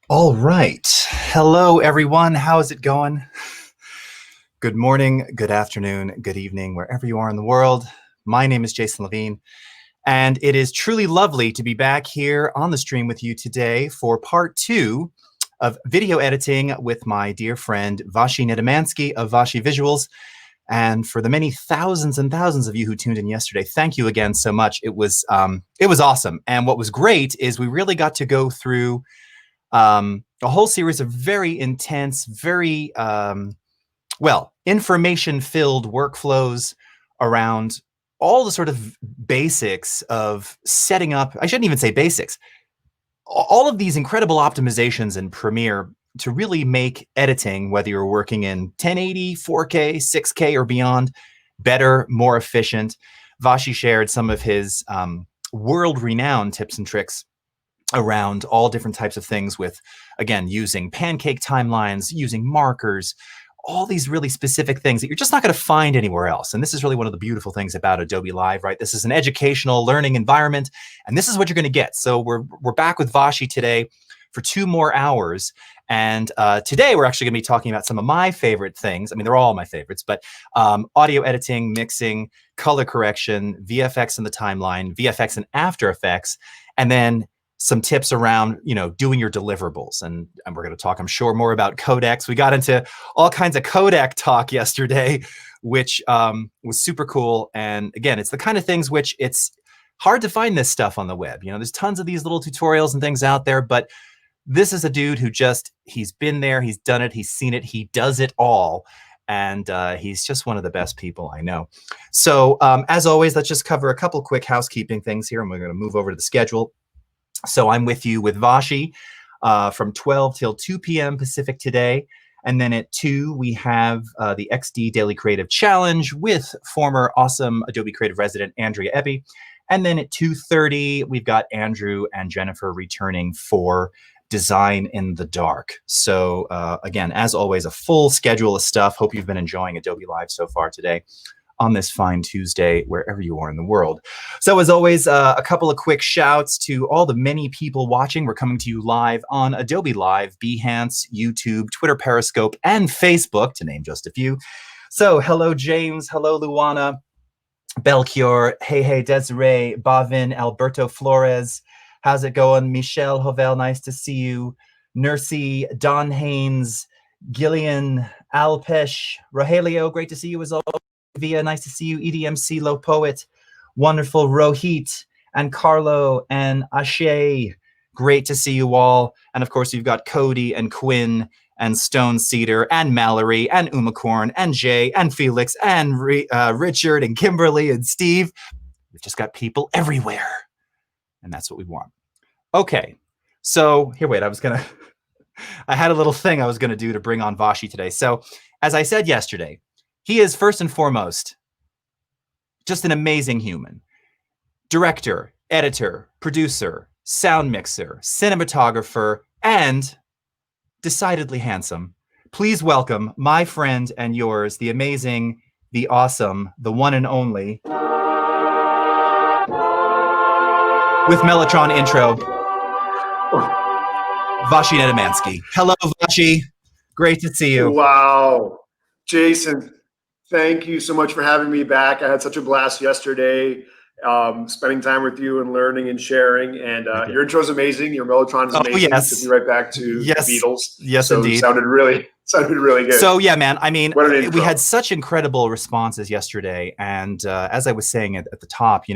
All right. Hello, everyone. How is it going? Good morning, good afternoon, good evening, wherever you are in the world. My name is Jason Levine, and it is truly lovely to be back here on the stream with you today for part 2 of video editing with my dear friend Vashi Nedemansky of Vashi Visuals. And for the many thousands and thousands of you who tuned in yesterday, thank you again so much. It was awesome. And what was great is we really got to go through a whole series of very intense, very, information-filled workflows around all the sort of basics of setting up, I shouldn't even say basics, all of these incredible optimizations in Premiere to really make editing, whether you're working in 1080, 4K, 6K, or beyond, better, more efficient. Vashi shared some of his world-renowned tips and tricks around all different types of things with, again, using pancake timelines, using markers, all these really specific things that you're just not going to find anywhere else. And this is really one of the beautiful things about Adobe Live, right? This is an educational learning environment, and this is what you're going to get. So we're back with Vashi today for 2 more hours. And today we're actually going to be talking about some of my favorite things. I mean, they're all my favorites, but audio editing, mixing, color correction, VFX in the timeline, VFX and After Effects, and then some tips around, doing your deliverables. And we're going to talk, I'm sure, more about codecs. We got into all kinds of codec talk yesterday, which was super cool. And again, it's the kind of things which it's hard to find this stuff on the web. There's tons of these little tutorials and things out there, but this is a dude who he's been there, he's done it, he's seen it, he does it all. And he's just one of the best people I know. So as always, let's just cover a couple quick housekeeping things here, and we're going to move over to the schedule. So I'm with you with Vashi from 12 till 2 p.m. Pacific today. And then at 2, we have the XD Daily Creative Challenge with former awesome Adobe Creative resident Andrea Eppy. And then at 2:30, we've got Andrew and Jennifer returning for Design in the Dark. So again, as always, a full schedule of stuff. Hope you've been enjoying Adobe Live so far today on this fine Tuesday, wherever you are in the world. So as always, a couple of quick shouts to all the many people watching. We're coming to you live on Adobe Live, Behance, YouTube, Twitter, Periscope, and Facebook, to name just a few. So hello, James. Hello, Luana. Belchior. Hey, Desiree. Bavin. Alberto Flores. How's it going? Michelle Hovel, nice to see you. Nursey. Don Haynes. Gillian. Alpesh. Rogelio, great to see you as always. Via, nice to see you. EDMC Low Poet, wonderful. Rohit and Carlo and Ashe, great to see you all. And of course, you've got Cody and Quinn and Stone Cedar and Mallory and Umacorn and Jay and Felix and Richard and Kimberly and Steve. We've just got people everywhere, and that's what we want. Okay, so here, wait, I had a little thing I was gonna do to bring on Vashi today. So as I said yesterday, he is first and foremost just an amazing human. Director, editor, producer, sound mixer, cinematographer, and decidedly handsome. Please welcome my friend and yours, the amazing, the awesome, the one and only, with Mellotron intro, Vashi Nedemansky. Hello, Vashi. Great to see you. Wow. Jason, thank you so much for having me back. I had such a blast yesterday, spending time with you and learning and sharing. And your intro is amazing. Your Mellotron is amazing. Yes. Took me right back to the Beatles. Yes, so indeed. It sounded really good. So yeah, man. I mean, What an intro. We had such incredible responses yesterday, and as I was saying at the top,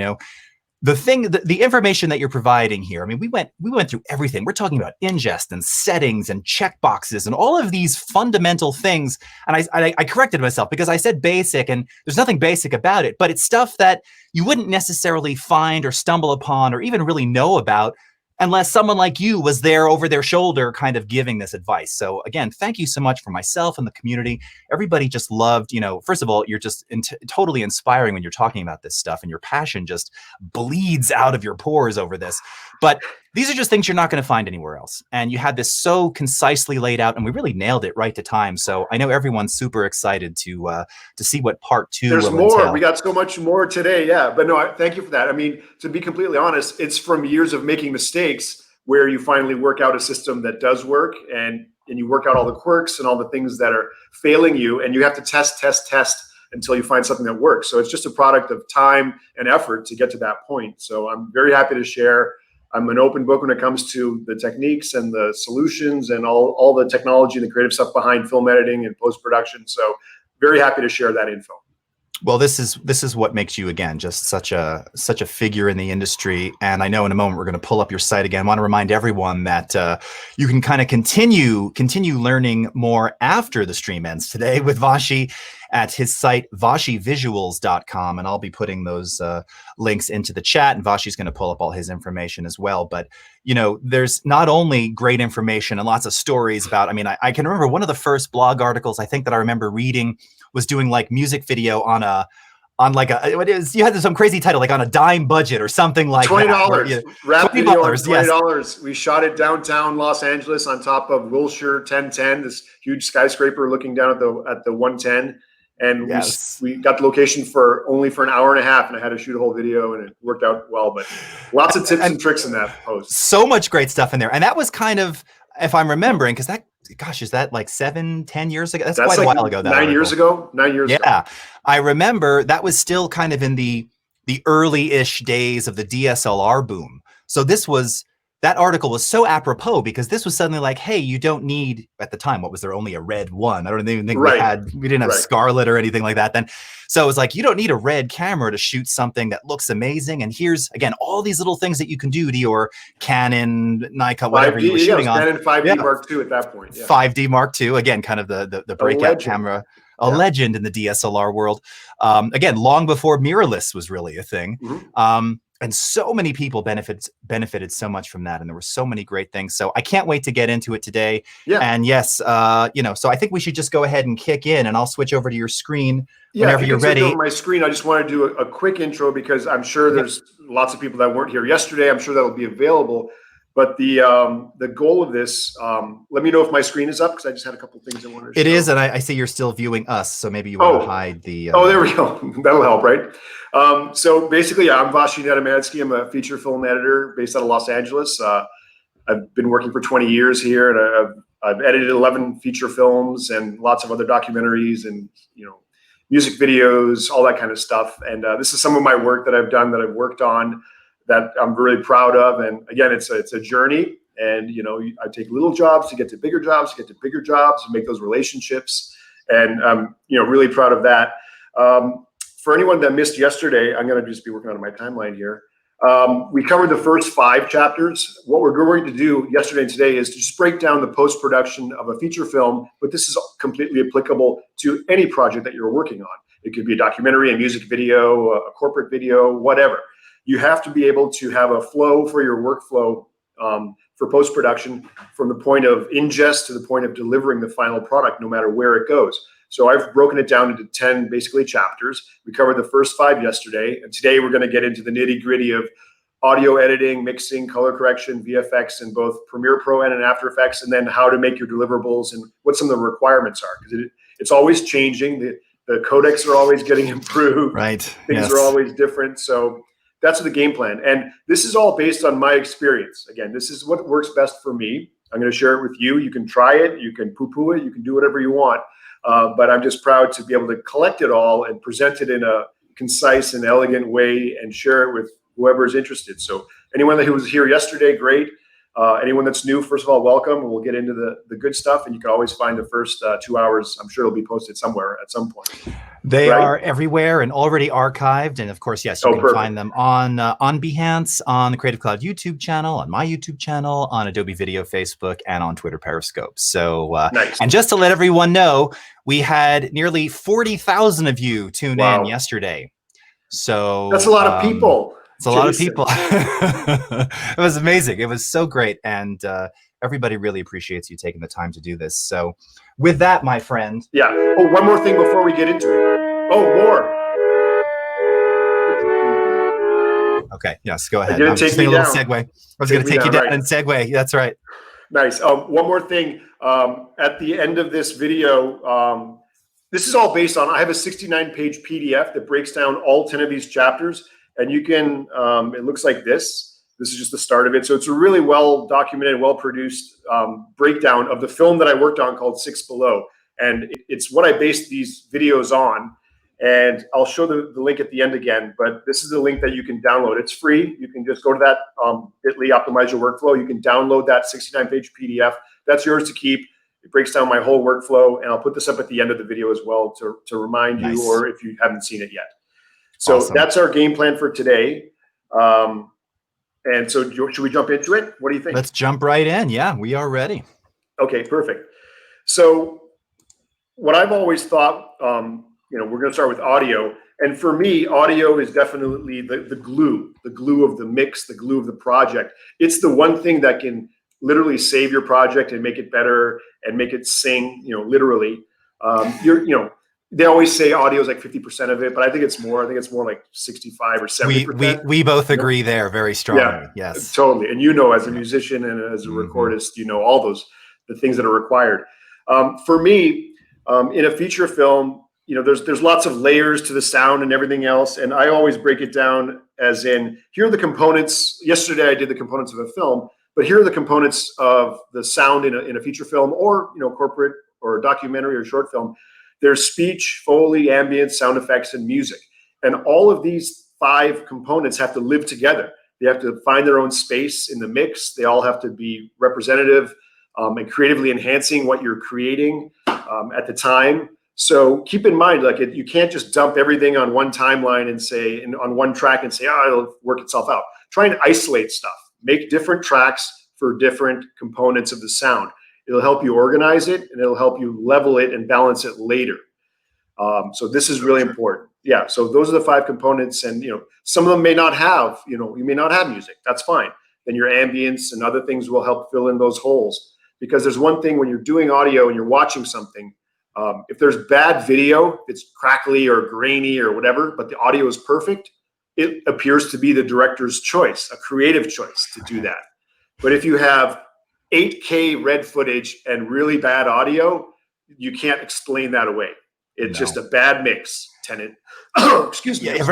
the information that you're providing here, I mean, we went through everything. We're talking about ingest and settings and checkboxes and all of these fundamental things. And I corrected myself because I said basic, and there's nothing basic about it, but it's stuff that you wouldn't necessarily find or stumble upon or even really know about unless someone like you was there over their shoulder kind of giving this advice. So again, thank you so much for myself and the community. Everybody just loved, first of all, you're just totally inspiring when you're talking about this stuff, and your passion just bleeds out of your pores over this. But these are just things you're not going to find anywhere else. And you had this so concisely laid out, and we really nailed it right to time. So I know everyone's super excited to see what part 2 There's will more. entail. We got so much more today. Yeah. But no, thank you for that. I mean, to be completely honest, it's from years of making mistakes where you finally work out a system that does work, and you work out all the quirks and all the things that are failing you. And you have to test until you find something that works. So it's just a product of time and effort to get to that point. So I'm very happy to share. I'm an open book when it comes to the techniques and the solutions and all the technology and the creative stuff behind film editing and post-production. So very happy to share that info. Well, this is what makes you, again, just such a figure in the industry. And I know in a moment we're going to pull up your site again. I want to remind everyone that you can kind of continue learning more after the stream ends today with Vashi at his site, vashivisuals.com. And I'll be putting those links into the chat, and Vashi's going to pull up all his information as well. But, there's not only great information and lots of stories about, I can remember one of the first blog articles I think that I remember reading was doing like music video on you had some crazy title, like on a dime budget or something like $20. Rap video on $20. Yes. We shot it downtown Los Angeles on top of Wilshire 1010, this huge skyscraper looking down at the 110. And yes. we got the location only for an hour and a half, and I had to shoot a whole video, and it worked out well. But lots of tips and tricks in that post. So much great stuff in there. And that was kind of, if I'm remembering, because is that like 7-10 years ago? That's quite like a while ago. 9 years ago. 9 years ago. Yeah. I remember that was still kind of in the early-ish days of the DSLR boom. So that article was so apropos because this was suddenly like, hey, you don't need, at the time, what was there, only a red one? I don't even think we didn't have Scarlet or anything like that then. So it was like, you don't need a red camera to shoot something that looks amazing. And here's, again, all these little things that you can do to your Canon, Nikon, whatever you were shooting on. Canon 5D Mark II at that point. Yeah. 5D Mark II, again, kind of the breakout camera. A legend in the DSLR world. Again, long before mirrorless was really a thing. Mm-hmm. And so many people benefited so much from that. And there were so many great things. So I can't wait to get into it today. Yeah. And yes, so I think we should just go ahead and kick in, and I'll switch over to your screen whenever you're ready. Over my screen, I just want to do a quick intro because I'm sure there's lots of people that weren't here yesterday. I'm sure that'll be available. But the goal of this, let me know if my screen is up because I just had a couple things I wanted to show. It is, and I see you're still viewing us, so maybe you want to hide the... there we go. That'll help, right? So basically, I'm Vashi Visuals. I'm a feature film editor based out of Los Angeles. I've been working for 20 years here, and I've edited 11 feature films and lots of other documentaries and music videos, all that kind of stuff. And this is some of my work that I've done, that I've worked on, that I'm really proud of. And again, it's a journey, and I take little jobs to get to bigger jobs, and make those relationships. And I'm really proud of that. For anyone that missed yesterday, I'm going to just be working on my timeline here. We covered the first 5 chapters. What we're going to do yesterday and today is to just break down the post-production of a feature film, but this is completely applicable to any project that you're working on. It could be a documentary, a music video, a corporate video, whatever. You have to be able to have a flow for your workflow for post-production from the point of ingest to the point of delivering the final product, no matter where it goes. So I've broken it down into 10 basically chapters. We covered the first 5 yesterday, and today we're going to get into the nitty-gritty of audio editing, mixing, color correction, VFX in both Premiere Pro and in After Effects, and then how to make your deliverables and what some of the requirements are, because it's always changing. The codecs are always getting improved. Right. Things are always different. So that's the game plan. And this is all based on my experience. Again, this is what works best for me. I'm going to share it with you. You can try it. You can poo-poo it. You can do whatever you want. But I'm just proud to be able to collect it all and present it in a concise and elegant way and share it with whoever is interested. So anyone who was here yesterday, great. Anyone that's new, first of all, welcome. And we'll get into the good stuff. And you can always find the first 2 hours. I'm sure it'll be posted somewhere at some point. They are everywhere and already archived. And of course, yes, you can find them on Behance, on the Creative Cloud YouTube channel, on my YouTube channel, on Adobe Video Facebook, and on Twitter Periscope. So, nice. And just to let everyone know, we had nearly 40,000 of you tune in yesterday. So that's a lot of people. It's a lot of people. It was amazing. It was so great. And everybody really appreciates you taking the time to do this. So with that, my friend. Yeah. Oh, one more thing before we get into it. Oh, more. Okay. Yes, go ahead. I'm just a little segue. I was going to take you down and segue. That's right. Nice. One more thing. At the end of this video, this is all based on, I have a 69-page PDF that breaks down all 10 of these chapters. And you can, it looks like this. This is just the start of it. So it's a really well-documented, well-produced breakdown of the film that I worked on called Six Below. And it's what I based these videos on. And I'll show the link at the end again, but this is the link that you can download. It's free. You can just go to that bit.ly, optimize your workflow. You can download that 69-page PDF. That's yours to keep. It breaks down my whole workflow. And I'll put this up at the end of the video as well to remind you, or if you haven't seen it yet. So that's our game plan for today. And so should we jump into it? What do you think? Let's jump right in. Yeah, we are ready. Okay, perfect. So what I've always thought, we're going to start with audio. And for me, audio is definitely the glue of the mix, the glue of the project. It's the one thing that can literally save your project and make it better and make it sing, literally. They always say audio is like 50% of it, but I think it's more. I think it's more like 65 or 70%. We both agree there very strongly. Yeah, yes, totally. And as a musician and as a recordist, all the things that are required. For me, in a feature film, there's lots of layers to the sound and everything else, and I always break it down as in, here are the components. Yesterday I did the components of a film, but here are the components of the sound in a feature film, or corporate or a documentary or short film. There's speech, Foley, ambient, sound effects, and music. And all of these 5 components have to live together. They have to find their own space in the mix. They all have to be representative and creatively enhancing what you're creating at the time. So keep in mind, you can't just dump everything on one timeline and say, on one track and say, it'll work itself out. Try and isolate stuff. Make different tracks for different components of the sound. It'll help you organize it, and it'll help you level it and balance it later. So this is really important. Yeah. So those are the 5 components, and some of them may not have, you may not have music. That's fine. Then your ambience and other things will help fill in those holes. Because there's one thing when you're doing audio and you're watching something, if there's bad video, if it's crackly or grainy or whatever, but the audio is perfect, it appears to be the director's choice, a creative choice to do that. But if you have 8K red footage and really bad audio, you can't explain that away. It's just a bad mix, Tenant. Excuse me. Yeah, you're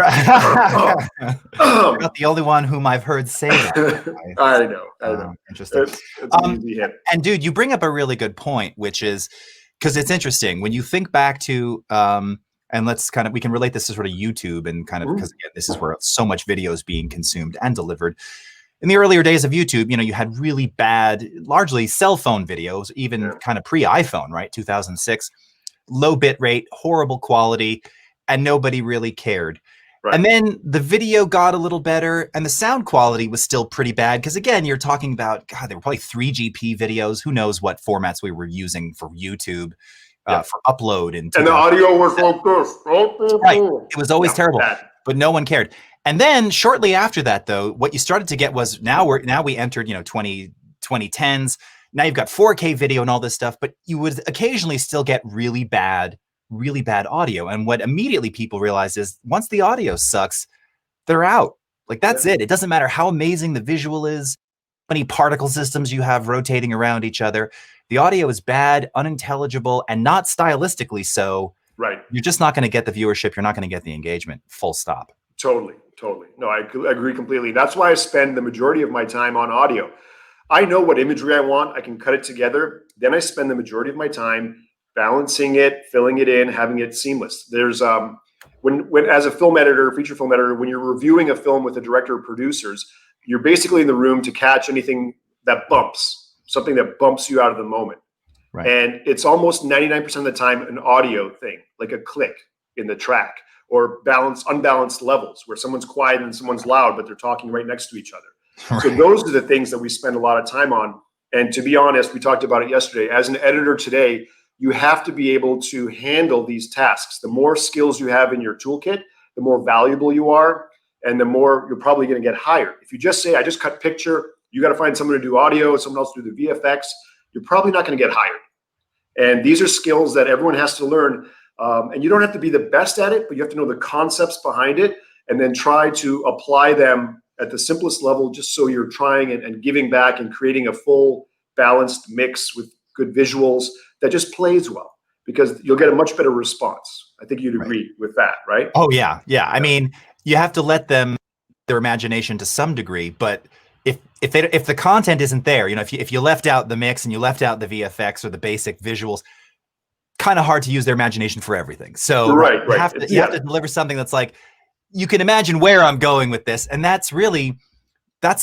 not the only one whom I've heard say that. I know. Interesting. It's an easy hit. And dude, you bring up a really good point, which is, because it's interesting when you think back to, and we can relate this to sort of YouTube and because again, this is where so much video is being consumed and delivered. In the earlier days of YouTube, you had really bad, largely cell phone videos, even kind of pre-iPhone, right? 2006, low bit rate, horrible quality, and nobody really cared. Right. And then the video got a little better, and the sound quality was still pretty bad. Because again, you're talking about, they were probably 3GP videos. Who knows what formats we were using for YouTube for upload. And the audio was like this. Right. It was always terrible, but no one cared. And then shortly after that, though, what you started to get was now we entered 2010s. Now you've got 4K video and all this stuff, but you would occasionally still get really bad audio. And what immediately people realize is once the audio sucks, they're out. That's it. It doesn't matter how amazing the visual is, how many particle systems you have rotating around each other. The audio is bad, unintelligible, and not stylistically so. Right. You're just not going to get the viewership. You're not going to get the engagement. Full stop. Totally. No, I agree completely. That's why I spend the majority of my time on audio. I know what imagery I want. I can cut it together. Then I spend the majority of my time balancing it, filling it in, having it seamless. There's when as a film editor, feature film editor, when you're reviewing a film with a director or producers, you're basically in the room to catch anything that bumps, something that bumps you out of the moment. Right. And it's almost 99% of the time an audio thing, like a click in the track, or unbalanced levels where someone's quiet and someone's loud, but they're talking right next to each other. Right. So those are the things that we spend a lot of time on. And to be honest, we talked about it yesterday. As an editor today, you have to be able to handle these tasks. The more skills you have in your toolkit, the more valuable you are, and the more you're probably going to get hired. If you just say, I just cut picture, you got to find someone to do audio, someone else to do the VFX, you're probably not going to get hired. And these are skills that everyone has to learn. And you don't have to be the best at it, but you have to know the concepts behind it and then try to apply them at the simplest level, just so you're trying and giving back and creating a full balanced mix with good visuals that just plays well, because you'll get a much better response. I think you'd agree with that, right? Oh, yeah. Yeah. I mean, you have to let them, their imagination to some degree, but if the content isn't there, you know, if you left out the mix and you left out the VFX or the basic visuals, kind of hard to use their imagination for everything. So you have to deliver something that's like, you can imagine where I'm going with this. And that's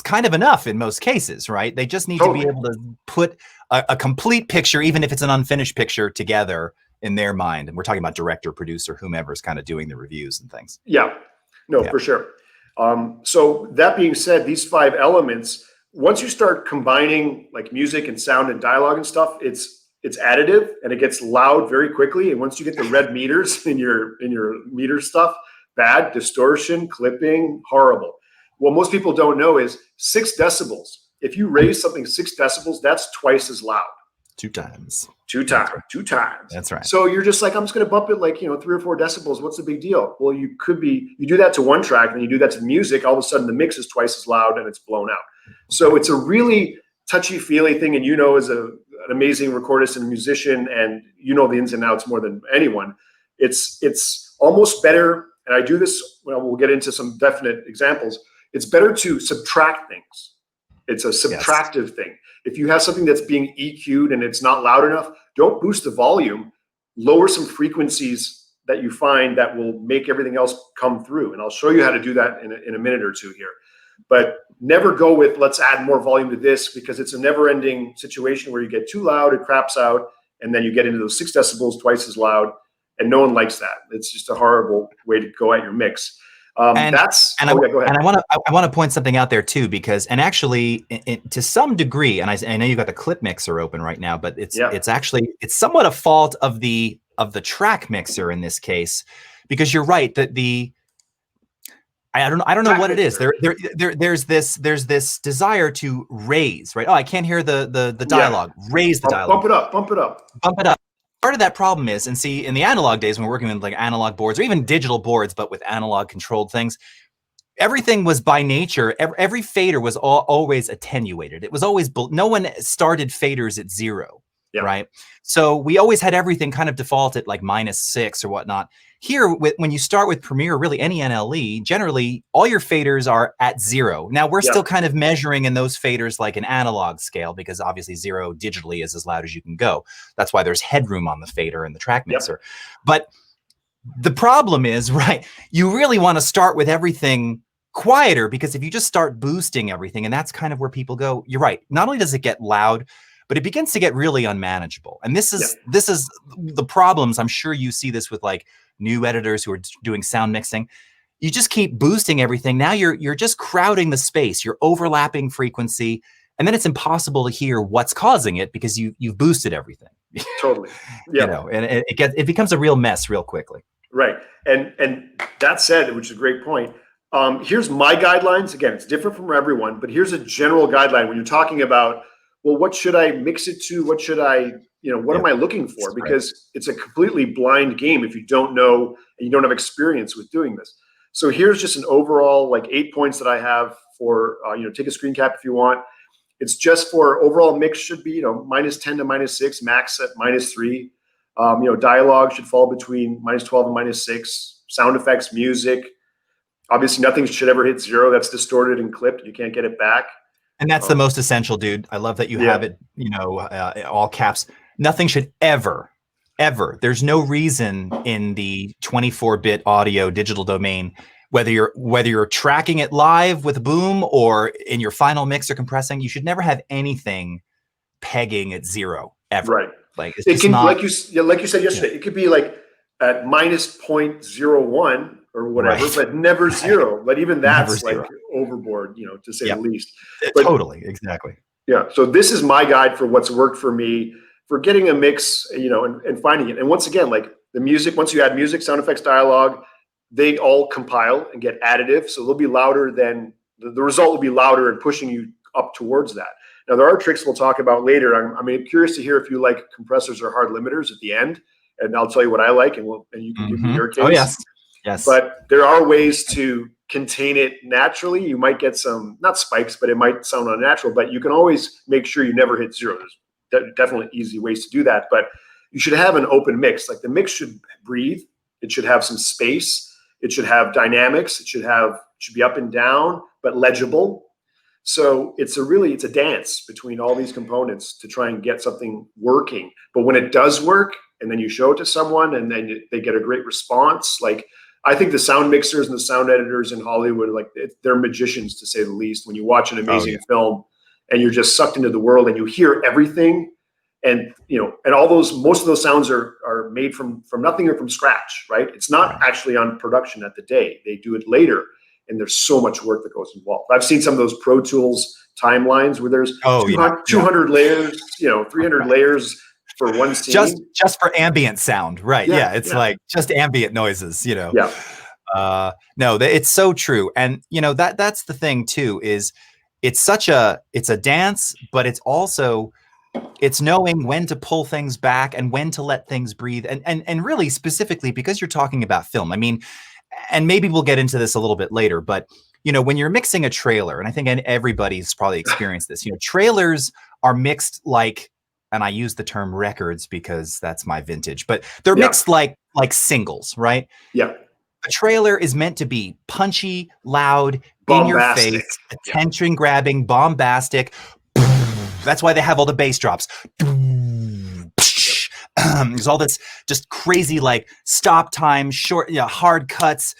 kind of enough in most cases, right? They just need to be able to put a complete picture, even if it's an unfinished picture, together in their mind. And we're talking about director, producer, whomever's kind of doing the reviews and things. Yeah, for sure. So that being said, these 5 elements, once you start combining like music and sound and dialogue and stuff, it's additive and it gets loud very quickly. And once you get the red meters in your meter stuff, bad, distortion, clipping, horrible. What most people don't know is 6 decibels. If you raise something 6 decibels, that's twice as loud. 2 times. 2 times. 2 times. That's right. So you're just like, I'm just going to bump it like, 3 or 4 decibels. What's the big deal? Well, you do that to one track, and you do that to the music. All of a sudden, the mix is twice as loud and it's blown out. So it's a really touchy-feely thing. And as an amazing recordist and musician, and the ins and outs more than anyone, it's almost better. And I do this, we'll get into some definite examples. It's better to subtract things. It's a subtractive thing. If you have something that's being EQ'd and it's not loud enough, don't boost the volume, lower some frequencies that you find that will make everything else come through. And I'll show you how to do that in a minute or two here. But never go with, let's add more volume to this, because it's a never ending situation where you get too loud, it craps out, and then you get into those 6 decibels, twice as loud. And no one likes that. It's just a horrible way to go at your mix. Go ahead. And I want to point something out there too, because, and actually to some degree, and I know you've got the clip mixer open right now, but it's somewhat a fault of the track mixer in this case, because you're right that I don't know what it is. There's this desire to raise, right? Oh, I can't hear the dialogue. Raise the dialogue. Bump it up. Part of that problem is, and see, in the analog days when we're working with like analog boards or even digital boards, but with analog controlled things, everything was by nature, every fader was always attenuated. It was always, no one started faders at 0, right? So we always had everything kind of default at like -6 or whatnot. Here, when you start with Premiere, really any NLE, generally all your faders are at 0. Now we're still kind of measuring in those faders like an analog scale, because obviously 0 digitally is as loud as you can go. That's why there's headroom on the fader and the track mixer. But the problem is, right, you really want to start with everything quieter, because if you just start boosting everything, and that's kind of where people go, you're right. Not only does it get loud, but it begins to get really unmanageable. And this is the problems. I'm sure you see this with like new editors who are doing sound mixing. You just keep boosting everything. Now you're just crowding the space. You're overlapping frequency, and then it's impossible to hear what's causing it because you've boosted everything. Totally. Yeah. And it becomes a real mess real quickly. Right. And that said, which is a great point. Here's my guidelines. Again, it's different from everyone, but here's a general guideline when you're talking about, well, what should I mix it to? What should I, what am I looking for? Because it's a completely blind game if you don't know and you don't have experience with doing this. So here's just an overall like 8 points that I have for, take a screen cap if you want. It's just for overall mix should be, -10 to -6, max at -3. Dialogue should fall between -12 and -6. Sound effects, music. Obviously, nothing should ever hit 0. That's distorted and clipped. You can't get it back. And that's the most essential, dude. I love that you have it, all caps. Nothing should ever, there's no reason in the 24-bit audio digital domain whether you're tracking it live with a boom or in your final mix or compressing, you should never have anything pegging at 0 ever. Right. Like it's It just can, not, like you said yesterday, it could be like at minus 0.01 or whatever, right. but never 0. But even Never that's 0. like overboard, you know, to say Yep. the least. But Totally, exactly. yeah. So this is my guide for what's worked for me for getting a mix, you know, and finding it. And once again, like the music, once you add music, sound effects, dialogue, they all compile and get additive. So they'll be louder than the result will be louder and pushing you up towards that. Now, there are tricks we'll talk about later. I'm curious to hear if you like compressors or hard limiters at the end, and I'll tell you what I like, and you can give me your case. Oh, yes. Yes. But there are ways to contain it naturally. You might get some, not spikes, but it might sound unnatural, but you can always make sure you never hit 0. There's definitely easy ways to do that, but you should have an open mix. Like the mix should breathe. It should have some space. It should have dynamics. It should be up and down, but legible. So it's a dance between all these components to try and get something working. But when it does work, and then you show it to someone, and then they get a great response, like I think the sound mixers and the sound editors in Hollywood, like they're magicians to say the least. When you watch an amazing film, and you're just sucked into the world, and you hear everything, and you know, and most of those sounds are made from nothing or from scratch, right? It's not actually on production at the day. They do it later. And there's so much work that goes involved. I've seen some of those Pro Tools timelines where there's 200 layers, you know, 300 layers for one scene. Just for ambient sound, right? Yeah, it's like just ambient noises, you know. Yeah. No, it's so true, and you know that's the thing too. Is it's a dance, but it's also knowing when to pull things back and when to let things breathe, and really specifically because you're talking about film. I mean. And maybe we'll get into this a little bit later, but you know, when you're mixing a trailer, and I think everybody's probably experienced this, you know, trailers are mixed like, and I use the term records because that's my vintage, but they're mixed like singles, right? Yeah. A trailer is meant to be punchy, loud, bombastic, in your face, attention grabbing, bombastic. That's why they have all the bass drops. There's all this just crazy like stop time, short, hard cuts,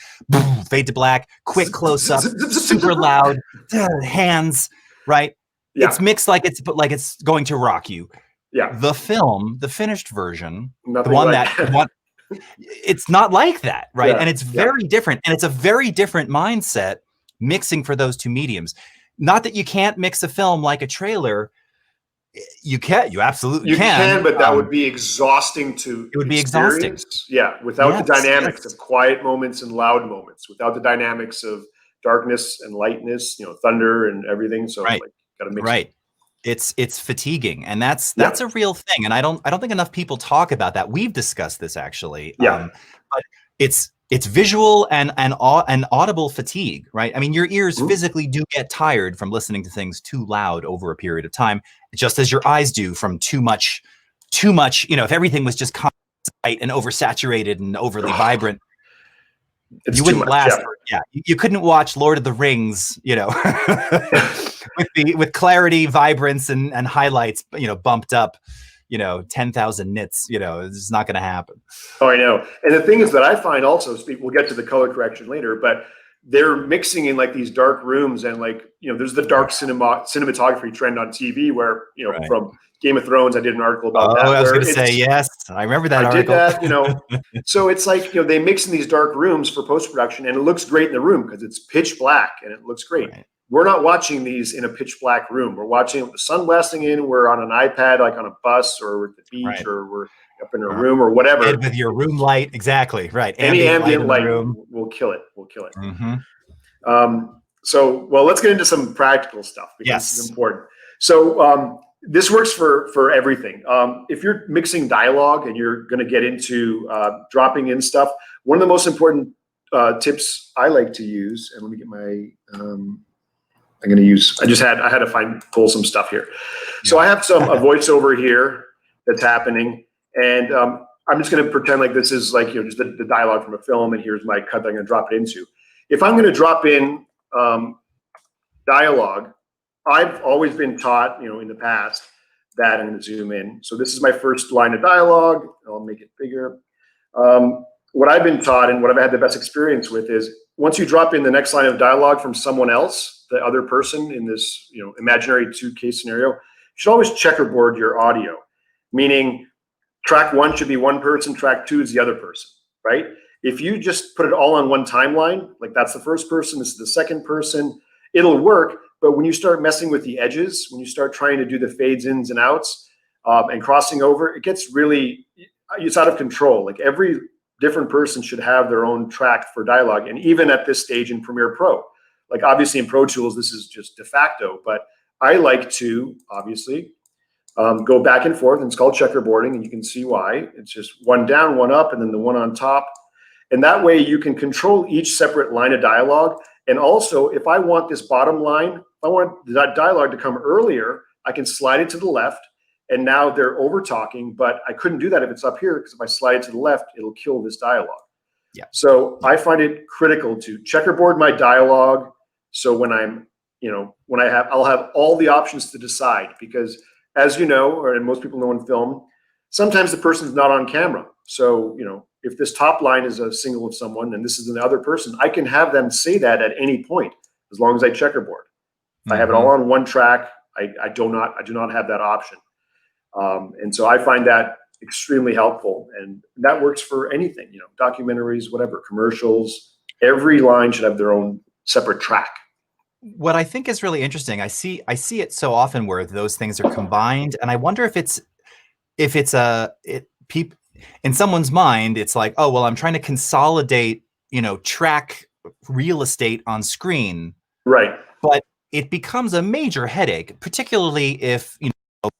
fade to black, quick close up, super loud, hands, right? Yeah. It's mixed like it's going to rock you. Yeah. The film, the finished version, Nothing the one like that it's not like that, right? Yeah. And it's very different, and it's a very different mindset mixing for those two mediums. Not that you can't mix a film like a trailer. You absolutely can, but that would be exhausting to it would be exhausting. Yeah, without the dynamics of quiet moments and loud moments, without the dynamics of darkness and lightness, you know, thunder and everything. So like, gotta mix it. It's fatiguing, and that's a real thing. And I don't think enough people talk about that. We've discussed this actually. But it's visual and audible fatigue, right? I mean, your ears physically do get tired from listening to things too loud over a period of time, just as your eyes do from too much, you know, if everything was just tight and oversaturated and overly vibrant, you wouldn't last. You couldn't watch Lord of the Rings, you know, with clarity, vibrance, and highlights, you know, bumped up, you know, 10,000 nits, you know, it's not going to happen. Oh, I know. And the thing is that I find also, we'll get to the color correction later, but they're mixing in like these dark rooms, and like, you know, there's the dark cinematography trend on TV where, you know, from Game of Thrones, I did an article about that. I was going to say, yes, I remember that article. I did that, you know. So it's like, you know, they mix in these dark rooms for post-production, and it looks great in the room because it's pitch black and it looks great. We're not watching these in a pitch black room. We're watching it with the sun blasting in. We're on an iPad, like on a bus, or we're at the beach, or we're up in a room or whatever. And with your room light, exactly, right. Any ambient light will kill it. Will kill it. So, well, let's get into some practical stuff because this is important. So this works for everything. If you're mixing dialogue and you're going to get into dropping in stuff, one of the most important tips I like to use, and let me get my, I had to pull some stuff here. So I have a voiceover here that's happening, and I'm just going to pretend like this is like, you know, just the dialogue from a film, and here's my cut that I'm going to drop it into. If I'm going to drop in dialogue, I've always been taught, you know, in the past that I'm going to zoom in. So this is my first line of dialogue. I'll make it bigger. what I've been taught and what I've had the best experience with is once you drop in the next line of dialogue from someone else, the other person in this, imaginary 2-case scenario, you should always checkerboard your audio, meaning track 1 should be one person, track 2 is the other person, right? If you just put it all on one timeline, like that's the first person, this is the second person, it'll work. But when you start messing with the edges, when you start trying to do the fades ins and outs and crossing over, it gets really, it's out of control. Like every different person should have their own track for dialogue. And even at this stage in Premiere Pro, like obviously in Pro Tools, this is just de facto, but I like to obviously go back and forth, and it's called checkerboarding, and you can see why. It's just one down, one up, and then the one on top. And that way you can control each separate line of dialogue. And also, if I want this bottom line, if I want that dialogue to come earlier, I can slide it to the left. And now they're over talking, but I couldn't do that if it's up here, because if I slide it to the left, it'll kill this dialogue. Yeah. So I find it critical to checkerboard my dialogue. So when I'm, I'll have all the options to decide, because as you know, or and most people know in film, sometimes the person's not on camera. So, if this top line is a single of someone and this is another person, I can have them say that at any point, as long as I checkerboard. If I have it all on one track, I do not have that option. And so I find that extremely helpful, and that works for anything, documentaries, whatever, commercials. Every line should have their own separate track. What I think is really interesting, I see it so often where those things are combined, and I wonder if it's in someone's mind, it's like, oh, well, I'm trying to consolidate, track real estate on screen. Right. But it becomes a major headache, particularly if,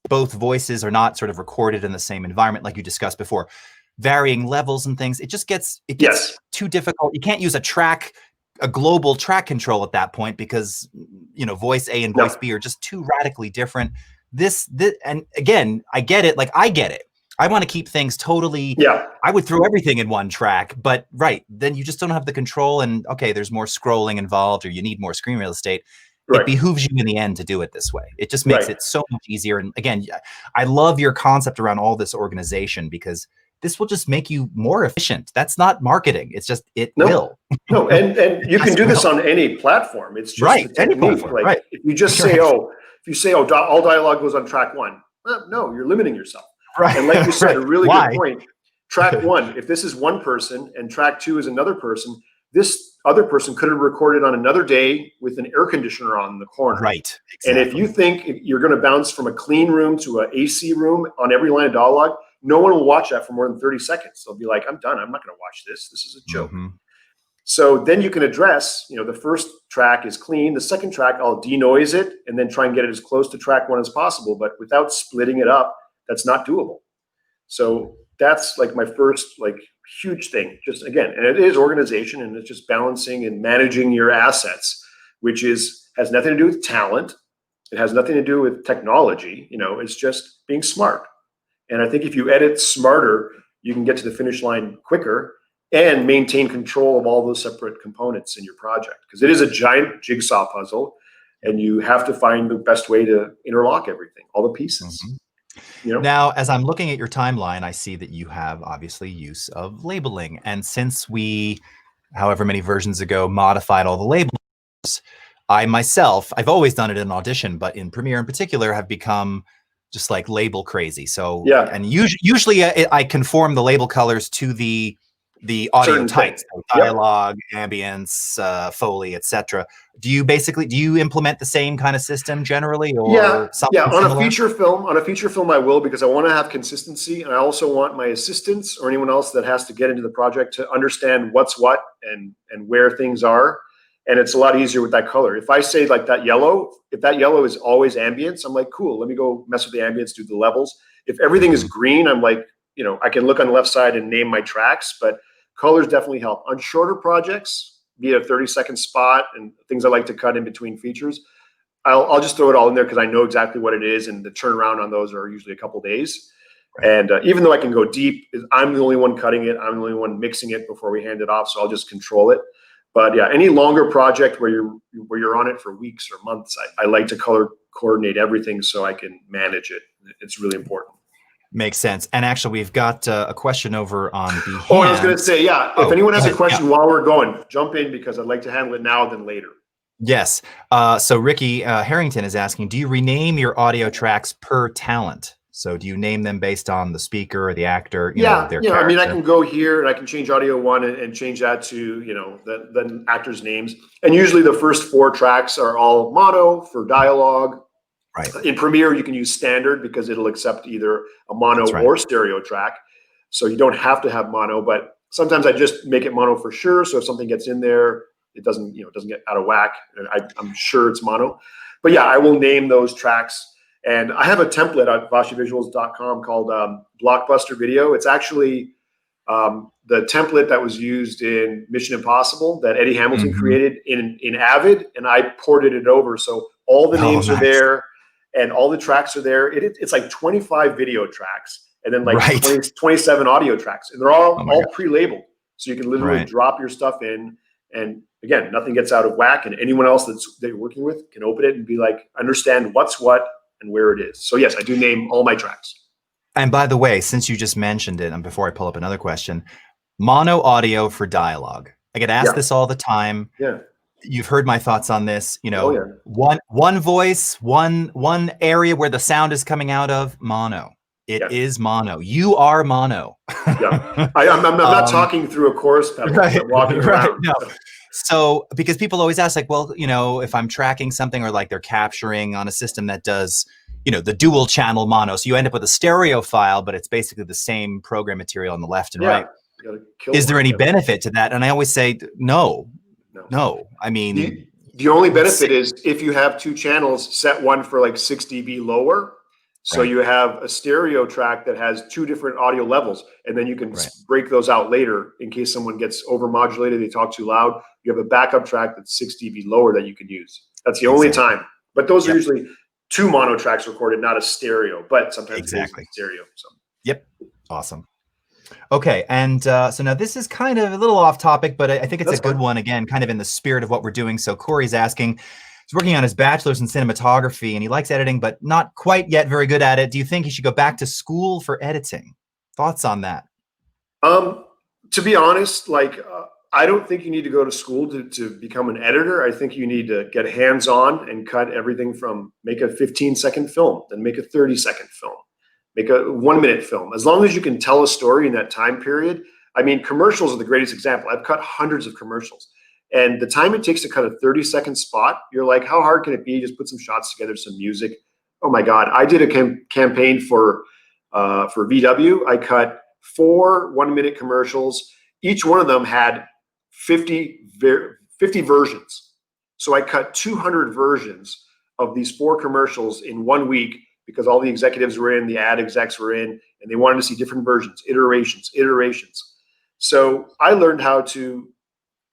both voices are not sort of recorded in the same environment, like you discussed before, varying levels and things. It gets yes. too difficult. You can't use a global track control at that point, because, voice A and voice B are just too radically different. This, and again, I get it. Like, I get it. I want to keep things totally, I would throw everything in one track, but then you just don't have the control, and okay, there's more scrolling involved, or you need more screen real estate. Right. It behooves you in the end to do it this way. It just makes it so much easier. And again, I love your concept around all this organization, because this will just make you more efficient. That's not marketing. It's just, will. No, and you can do this on any platform. It's just any platform. Like, if you just say, all dialogue goes on track 1. No, you're limiting yourself. Right. And like you said, a really good point. Track 1, if this is one person and track 2 is another person, this other person could have recorded on another day with an air conditioner on in the corner. Right. Exactly. And if you think you're going to bounce from a clean room to an AC room on every line of dialogue, no one will watch that for more than 30 seconds. They'll be like, I'm done. I'm not going to watch this. This is a joke. Mm-hmm. So then you can address, the first track is clean. The second track, I'll denoise it and then try and get it as close to track 1 as possible. But without splitting it up, that's not doable. So that's like my first huge thing. Just again, and it is organization, and it's just balancing and managing your assets, which has nothing to do with talent. It has nothing to do with technology. It's just being smart. And I think if you edit smarter, you can get to the finish line quicker and maintain control of all those separate components in your project, because it is a giant jigsaw puzzle, and you have to find the best way to interlock everything, all the pieces. Mm-hmm. Now, as I'm looking at your timeline, I see that you have obviously use of labeling. And since we, however many versions ago, modified all the labels, I've always done it in Audition, but in Premiere in particular, have become just like label crazy. So, and usually I conform the label colors to the audio types, so dialogue, ambience, Foley, etc. Do you implement the same kind of system generally, or something on similar? On a feature film, I will, because I want to have consistency, and I also want my assistants or anyone else that has to get into the project to understand what's what and where things are. And it's a lot easier with that color. If I say like that yellow, if that yellow is always ambience, I'm like, cool, let me go mess with the ambience, do the levels. If everything is green, I'm like, I can look on the left side and name my tracks, but colors definitely help. On shorter projects, be it a 30-second spot and things I like to cut in between features, I'll just throw it all in there, because I know exactly what it is, and the turnaround on those are usually a couple days. Right. And even though I can go deep, I'm the only one cutting it, I'm the only one mixing it before we hand it off, so I'll just control it. But any longer project where you're on it for weeks or months, I like to color coordinate everything so I can manage it. It's really important. Makes sense. And actually, we've got a question over on the Oh, I was going to say, yeah, if anyone has a question while we're going, jump in because I'd like to handle it now than later. Yes. So Ricky Harrington is asking, do you rename your audio tracks per talent? So do you name them based on the speaker or the actor, you know, their character? I mean, I can go here and I can change audio one and change that to, you know, the actors' names. And usually the first 4 tracks are all mono for dialogue. Right. In Premiere, you can use standard because it'll accept either a mono or stereo track. So you don't have to have mono, but sometimes I just make it mono for sure. So if something gets in there, it doesn't, you know, doesn't get out of whack. And I'm sure it's mono. But yeah, I will name those tracks. And I have a template at vashivisuals.com called Blockbuster Video. It's actually the template that was used in Mission Impossible that Eddie Hamilton created in Avid, and I ported it over. So all the names are there, and all the tracks are there. It's like 25 video tracks, and then like 27 audio tracks, and they're all pre-labeled. So you can literally drop your stuff in, and again, nothing gets out of whack, and anyone else that you're working with can open it and be like, understand what's what and where it is. So yes, I do name all my tracks. And by the way, since you just mentioned it, and before I pull up another question, mono audio for dialogue. I get asked this all the time. Yeah. You've heard my thoughts on this. You know, one voice, one area where the sound is coming out of, mono. It is mono. You are mono. Yeah. I'm not talking through a chorus pedal. I'm walking around. No. So, because people always ask, like, well, you know, if I'm tracking something or like they're capturing on a system that does, you know, the dual channel mono. So you end up with a stereo file, but it's basically the same program material on the left and right. Is there any benefit to that? And I always say, no. I mean, the only benefit is if you have 2 channels, set one for like 6 dB lower. So you have a stereo track that has 2 different audio levels, and then you can break those out later in case someone gets overmodulated, they talk too loud. You have a backup track that's 6 dB lower that you can use. That's the only time. But those are usually 2 mono tracks recorded, not a stereo, but sometimes stereo. So. Yep. Awesome. Okay. And so now this is kind of a little off topic, but I think it's a good one, again, kind of in the spirit of what we're doing. So Corey's asking, he's working on his bachelor's in cinematography and he likes editing, but not quite yet very good at it. Do you think he should go back to school for editing? Thoughts on that? To be honest, like, I don't think you need to go to school to become an editor. I think you need to get hands-on and cut everything from make a 15-second film, then make a 30-second film, make a 1-minute film. As long as you can tell a story in that time period. I mean, commercials are the greatest example. I've cut hundreds of commercials. And the time it takes to cut a 30-second spot, you're like, how hard can it be? Just put some shots together, some music. Oh my God. I did a campaign for VW. I cut 4 1-minute commercials. Each one of them had 50 versions. So I cut 200 versions of these 4 commercials in 1 week because all the executives were in, the ad execs were in, and they wanted to see different versions, iterations. So I learned how to,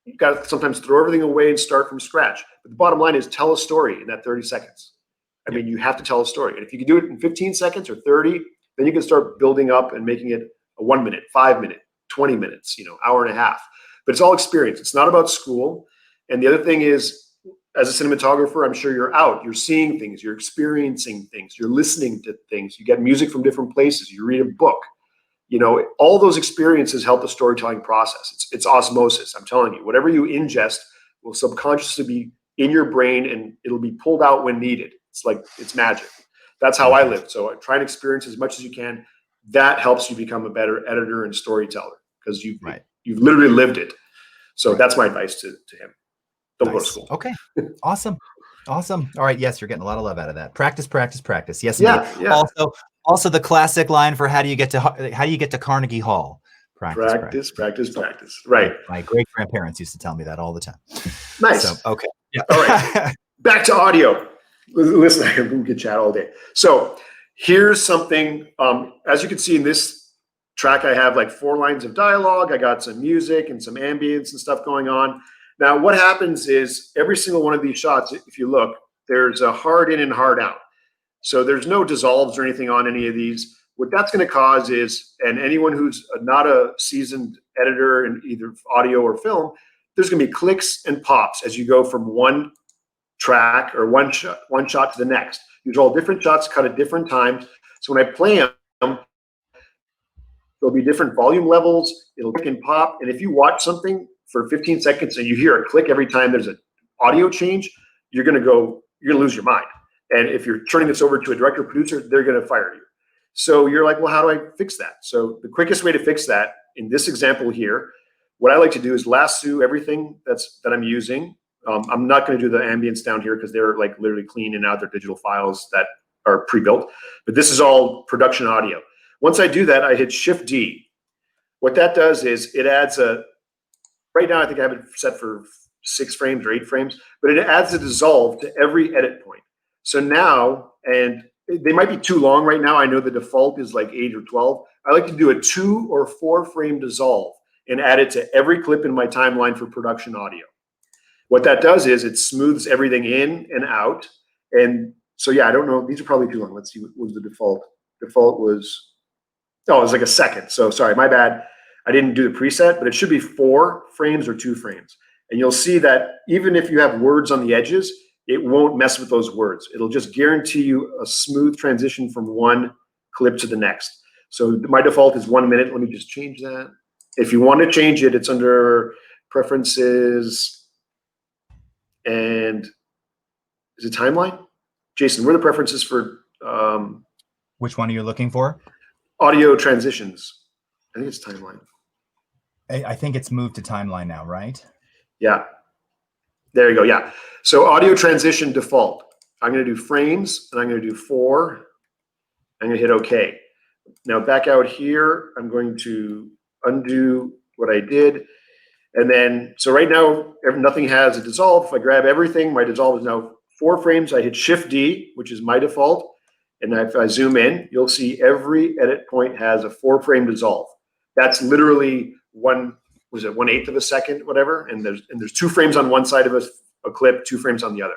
you got to sometimes throw everything away and start from scratch. But the bottom line is tell a story in that 30 seconds. I mean, you have to tell a story. And if you can do it in 15 seconds or 30, then you can start building up and making it a 1 minute, 5 minute, 20 minutes, you know, hour and a half. But it's all experience. It's not about school. And the other thing is, as a cinematographer, I'm sure you're out, you're seeing things, you're experiencing things, you're listening to things, you get music from different places, you read a book. You know, all those experiences help the storytelling process. It's osmosis. I'm telling you, whatever you ingest will subconsciously be in your brain and it'll be pulled out when needed. It's like, it's magic. That's how I live. So I try and experience as much as you can. That helps you become a better editor and storyteller because you've literally lived it. So that's my advice to him. Don't go to school. Okay. Awesome. All right. Yes, you're getting a lot of love out of that. Practice. Yes. Yeah. Also the classic line for how do you get to Carnegie Hall? Practice. Right. My great grandparents used to tell me that all the time. Nice. So, okay. Yeah. All right. Back to audio. Listen, I can get chat all day. So here's something, as you can see in this track, I have like 4 lines of dialogue. I got some music and some ambience and stuff going on. Now, what happens is every single one of these shots, if you look, there's a hard in and hard out. So there's no dissolves or anything on any of these. What that's going to cause is, and anyone who's not a seasoned editor in either audio or film, there's going to be clicks and pops as you go from one track or one shot to the next. These are all different shots cut at different times. So when I play them, there'll be different volume levels. It'll click and pop. And if you watch something for 15 seconds and you hear a click every time there's an audio change, you're going to lose your mind. And if you're turning this over to a director or producer, they're going to fire you. So you're like, well, how do I fix that? So the quickest way to fix that in this example here, what I like to do is lasso everything that I'm using. I'm not going to do the ambience down here because they're like literally clean and out. They're digital files that are pre-built, but this is all production audio. Once I do that, I hit Shift D. What that does is it adds right now I think I have it set for 6 frames or 8 frames, but it adds a dissolve to every edit point. So now, and they might be too long right now. I know the default is like 8 or 12. I like to do a 2 or 4 frame dissolve and add it to every clip in my timeline for production audio. What that does is it smooths everything in and out. And so, yeah, I don't know. These are probably too long. Let's see, what was the default? Default was, oh, it was like a second. So sorry, my bad. I didn't do the preset, but it should be 4 frames or 2 frames. And you'll see that even if you have words on the edges, it won't mess with those words. It'll just guarantee you a smooth transition from one clip to the next. So my default is 1 minute. Let me just change that. If you want to change it, it's under preferences. And is it timeline? Jason, what are the preferences for? Which one are you looking for? Audio transitions. I think it's timeline. I think it's moved to timeline now, right? Yeah. There you go. Yeah. So audio transition default. I'm going to do frames and I'm going to do 4. I'm going to hit OK. Now back out here, I'm going to undo what I did. And then, so right now, nothing has a dissolve. If I grab everything, my dissolve is now 4 frames. I hit Shift D, which is my default. And if I zoom in, you'll see every edit point has a 4 frame dissolve. That's literally 1/8 of a second, whatever. And there's 2 frames on one side of a clip, 2 frames on the other.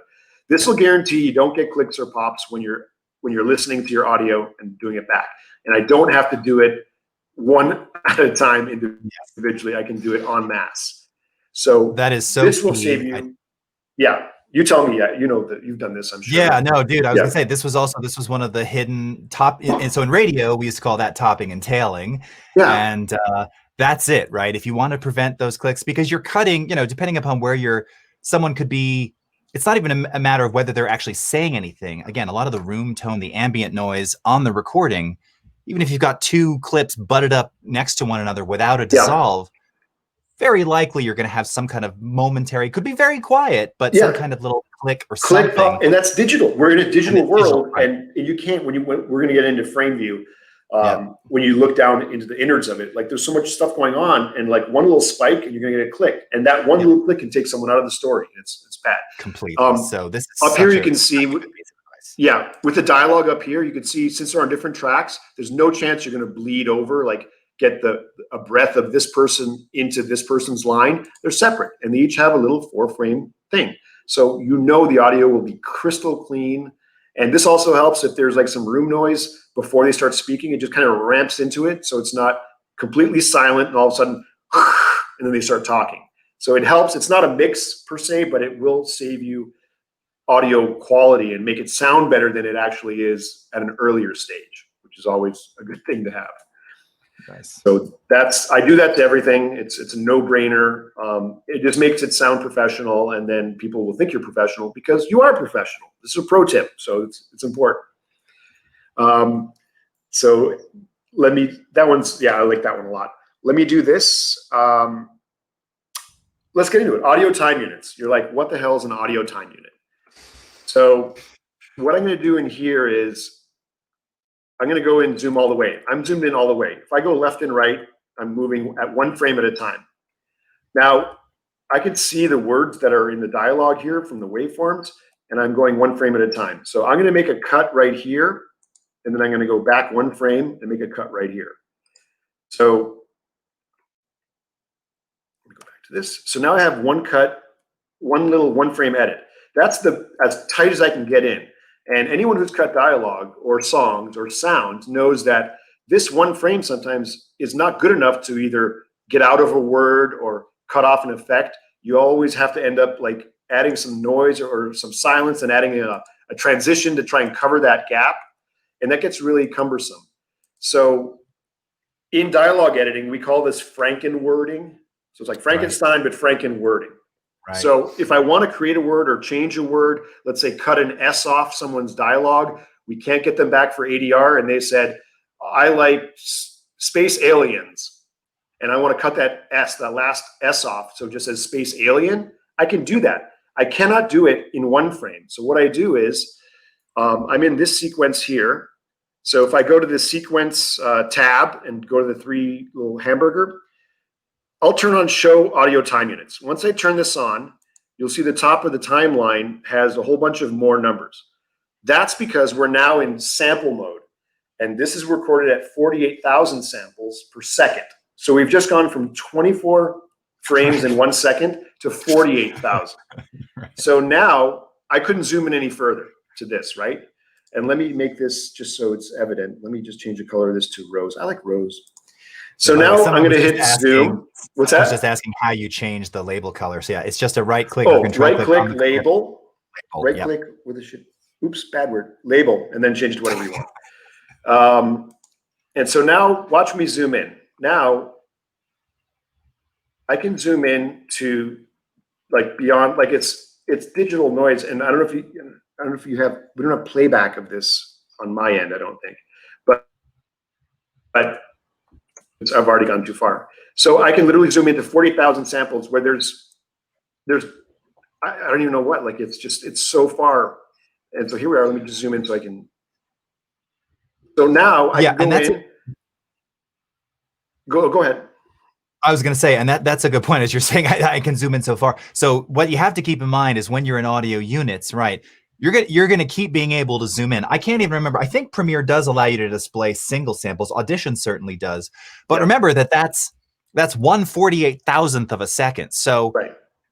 This will guarantee you don't get clicks or pops when you're listening to your audio and doing it back. And I don't have to do it one at a time individually. I can do it en masse. So that is so this will save you. Yeah. You tell me. Yeah, you know that you've done this, I'm sure. Yeah, no, dude, I was gonna say this was one of the hidden top. And so in radio, we used to call that topping and tailing. Yeah. And that's it, right? If you want to prevent those clicks, because you're cutting, depending upon where someone could be, it's not even a matter of whether they're actually saying anything. Again, a lot of the room tone, the ambient noise on the recording, even if you've got 2 clips butted up next to one another without a dissolve, very likely you're going to have some kind of momentary, could be very quiet, but some kind of little click or something. Pop, and that's digital. We're in a digital world, right? and you can't, we're going to get into frame view. When you look down into the innards of it, like there's so much stuff going on, and like one little spike and you're going to get a click, and that one little click can take someone out of the story. It's bad. Completely. So this is up here you can see, with the dialogue up here, you can see since they're on different tracks, there's no chance you're going to bleed over, like get a breath of this person into this person's line. They're separate, and they each have a little 4 frame thing. So the audio will be crystal clean. And this also helps if there's like some room noise before they start speaking. It just kind of ramps into it, so it's not completely silent and all of a sudden, and then they start talking. So it helps. It's not a mix per se, but it will save you audio quality and make it sound better than it actually is at an earlier stage, which is always a good thing to have. Nice. So I do that to everything. It's a no-brainer. It just makes it sound professional, and then people will think you're professional because you are professional. This is a pro tip, so it's important. So I like that one a lot. Let me do this. Let's get into it. Audio time units. You're like, what the hell is an audio time unit? So what I'm going to do in here is I'm going to go and zoom all the way. I'm zoomed in all the way. If I go left and right, I'm moving at 1 frame at a time. Now, I can see the words that are in the dialogue here from the waveforms, and I'm going 1 frame at a time. So I'm going to make a cut right here, and then I'm going to go back 1 frame and make a cut right here. So let me go back to this. So now I have one cut, one little 1 frame edit. That's as tight as I can get in. And anyone who's cut dialogue or songs or sounds knows that this 1 frame sometimes is not good enough to either get out of a word or cut off an effect. You always have to end up like adding some noise or some silence and adding a transition to try and cover that gap. And that gets really cumbersome. So in dialogue editing, we call this Franken wording. So it's like Frankenstein, but Franken wording. Right. So if I want to create a word or change a word, let's say cut an S off someone's dialogue, we can't get them back for ADR, and they said, I like space aliens, and I want to cut that S, that last S off, so it just says space alien, I can do that. I cannot do it in one frame. So what I do is, I'm in this sequence here. So if I go to the sequence tab and go to the 3 little hamburger, I'll turn on show audio time units. Once I turn this on, you'll see the top of the timeline has a whole bunch of more numbers. That's because we're now in sample mode. And this is recorded at 48,000 samples per second. So we've just gone from 24 frames in 1 second to 48,000. So now I couldn't zoom in any further to this, right? And let me make this just so it's evident. Let me just change the color of this to rose. I like rose. So now I'm going to hit zoom. What's that? I was just asking how you change the label color. So yeah, it's just a right click. Oh, right click, label. Right click with a shit. Oops, bad word. Label, and then change it to whatever you want. And so now watch me zoom in. Now I can zoom in to like beyond, like it's digital noise. And I don't know if you have, we don't have playback of this on my end, I don't think, but I've already gone too far. So I can literally zoom into 40,000 samples where there's I don't even know what, like it's so far. And so here we are. Let me just zoom in so I can. So now I can go in. Go ahead. I was going to say, and that's a good point. As you're saying, I can zoom in so far. So what you have to keep in mind is when you're in audio units, right? You're gonna keep being able to zoom in. I can't even remember. I think Premiere does allow you to display single samples. Audition certainly does. But remember that's 1/48,000th of a second. So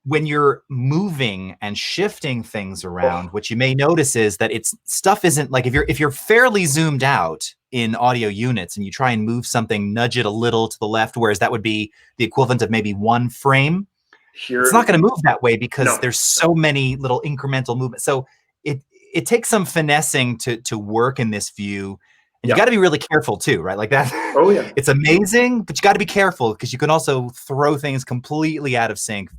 when you're moving and shifting things around, what you may notice is that stuff isn't like if you're fairly zoomed out in audio units and you try and move something, nudge it a little to the left, whereas that would be the equivalent of maybe 1 frame. It's not going to move that way because there's so many little incremental movements. So it takes some finessing to work in this view. And you got to be really careful too, right? Like that. Oh yeah. It's amazing, but you got to be careful because you can also throw things completely out of sync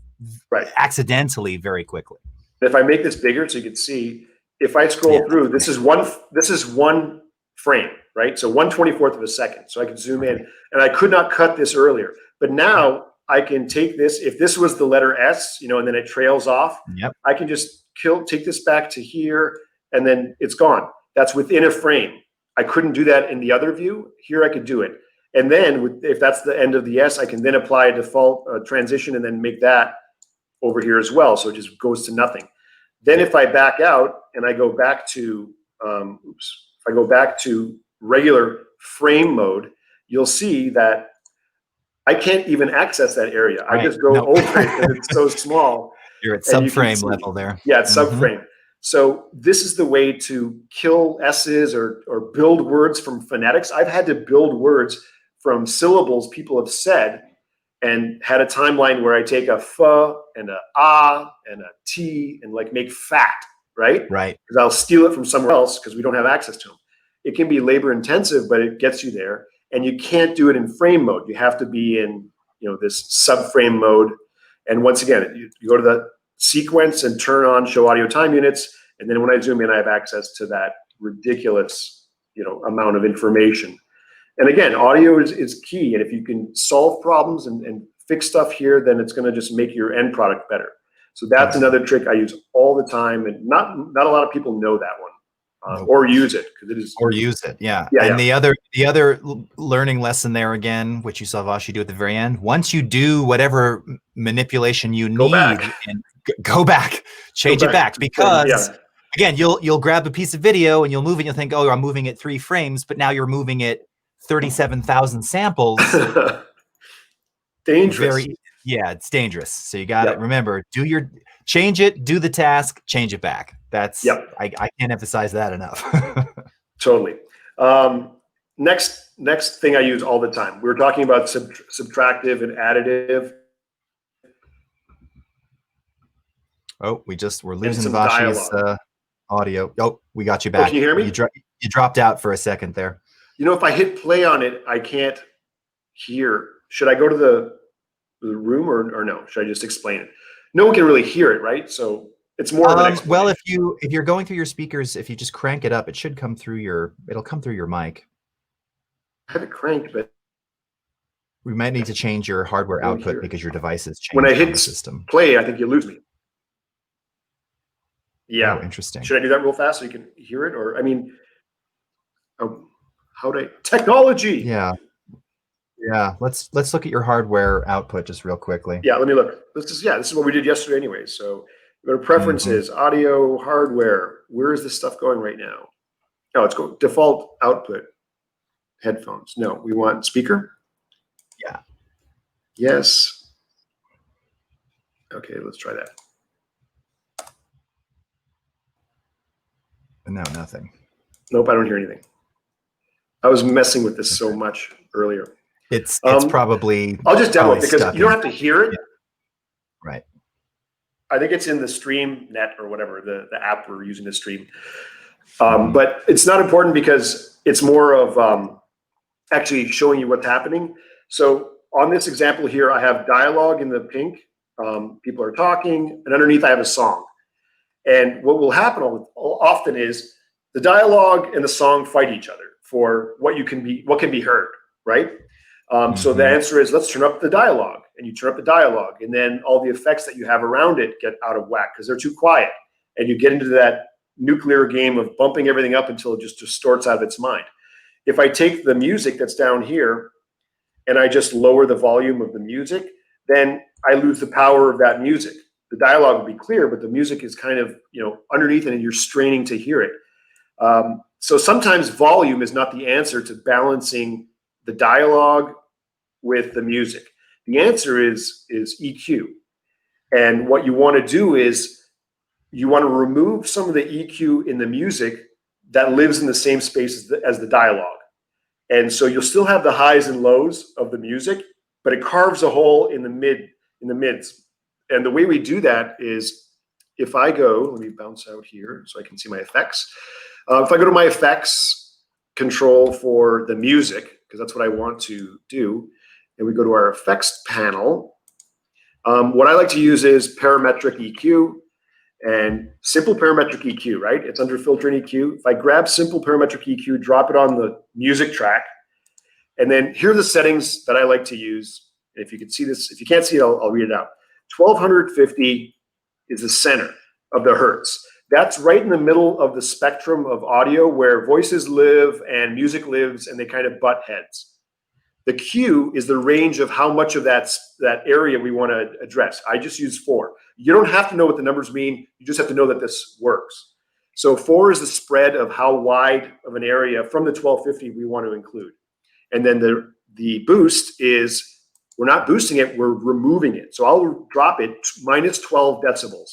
accidentally very quickly. If I make this bigger so you can see, if I scroll through, this is one frame, right? So 1/24th of a second. So I can zoom in, and I could not cut this earlier. But now I can take this, if this was the letter S, and then it trails off, I can just take this back to here, and then it's gone. That's within a frame. I couldn't do that in the other view. Here I could do it. And then if that's the end of the S, I can then apply a default transition and then make that over here as well. So it just goes to nothing. Then if I back out and I go back to, if I go back to regular frame mode, you'll see that I can't even access that area. I just go over it and it's so small. You're at subframe level there. Yeah, it's subframe. So this is the way to kill S's or build words from phonetics. I've had to build words from syllables people have said and had a timeline where I take a F and a A and a T and like make fat, right? Right. Because I'll steal it from somewhere else because we don't have access to them. It can be labor intensive, but it gets you there. And you can't do it in frame mode. You have to be in, this subframe mode. And once again, you go to the sequence and turn on show audio time units. And then when I zoom in, I have access to that ridiculous, amount of information. And again, audio is key. And if you can solve problems and fix stuff here, then it's going to just make your end product better. So that's another trick I use all the time. And not a lot of people know that one. Or use it because it is. Or use it, and the other learning lesson there again, which you saw Vashi do at the very end. Once you do whatever manipulation you need, and go back, change it back because again, you'll grab a piece of video and you'll move it. And you'll think, oh, I'm moving it 3 frames, but now you're moving it 37,000 samples. Dangerous. It's dangerous. So you got to remember, change it, do the task, change it back. That's I can't emphasize that enough. Totally. Next thing I use all the time. We were talking about subtractive and additive. Oh, we're losing Vashi's audio. Oh, we got you back. Can you hear me? You dropped out for a second there. If I hit play on it, I can't hear. Should I go to the room or no? Should I just explain it? No one can really hear it, right? So it's more of an explanation. Well, if you're going through your speakers, if you just crank it up, it should come through it'll come through your mic. I have it cranked, but we might need to change your hardware output because your device has changed. When I hit the system play, I think you lose me. Yeah. Oh, interesting. Should I do that real fast so you can hear it? Or, I mean, technology. Yeah. Yeah. Let's look at your hardware output just real quickly. Yeah. Let me look. This is what we did yesterday anyway. So go to preferences, audio, hardware. Where is this stuff going right now? Oh, it's going default output, headphones. No, we want speaker. Yeah. Yes. Okay. Let's try that. No, nothing. Nope, I don't hear anything. I was messing with this so much earlier. It's probably. I'll just demo it because you don't have to hear it. Yeah. Right. I think it's in the stream net or whatever, the app we're using to stream. But it's not important because it's more of actually showing you what's happening. So on this example here, I have dialogue in the pink. People are talking, and underneath I have a song. And what will happen often is the dialogue and the song fight each other for what can be heard, right? So the answer is, let's turn up the dialogue, and you turn up the dialogue, and then all the effects that you have around it get out of whack because they're too quiet, and you get into that nuclear game of bumping everything up until it just distorts out of its mind. If I take the music that's down here and I just lower the volume of the music, then I lose the power of that music. The dialogue will be clear, but the music is kind of, underneath it, and you're straining to hear it. So sometimes volume is not the answer to balancing the dialogue with the music. The answer is EQ. And what you want to do is you want to remove some of the EQ in the music that lives in the same space as the dialogue. And so you'll still have the highs and lows of the music, but it carves a hole in the mids. And the way we do that is if I go, let me bounce out here so I can see my effects. If I go to my effects control for the music, because that's what I want to do, and we go to our effects panel, what I like to use is parametric EQ and simple parametric EQ, right? It's under filter and EQ. If I grab simple parametric EQ, drop it on the music track, and then here are the settings that I like to use. If you can see this, if you can't see it, I'll read it out. 1250 is the center of the hertz. That's right in the middle of the spectrum of audio where voices live and music lives, and they kind of butt heads. The Q is the range of how much of that area we want to address. I just use 4. You don't have to know what the numbers mean. You just have to know that this works. So 4 is the spread of how wide of an area from the 1250 we want to include. And then the boost is, we're not boosting it, we're removing it. So I'll drop it minus 12 decibels.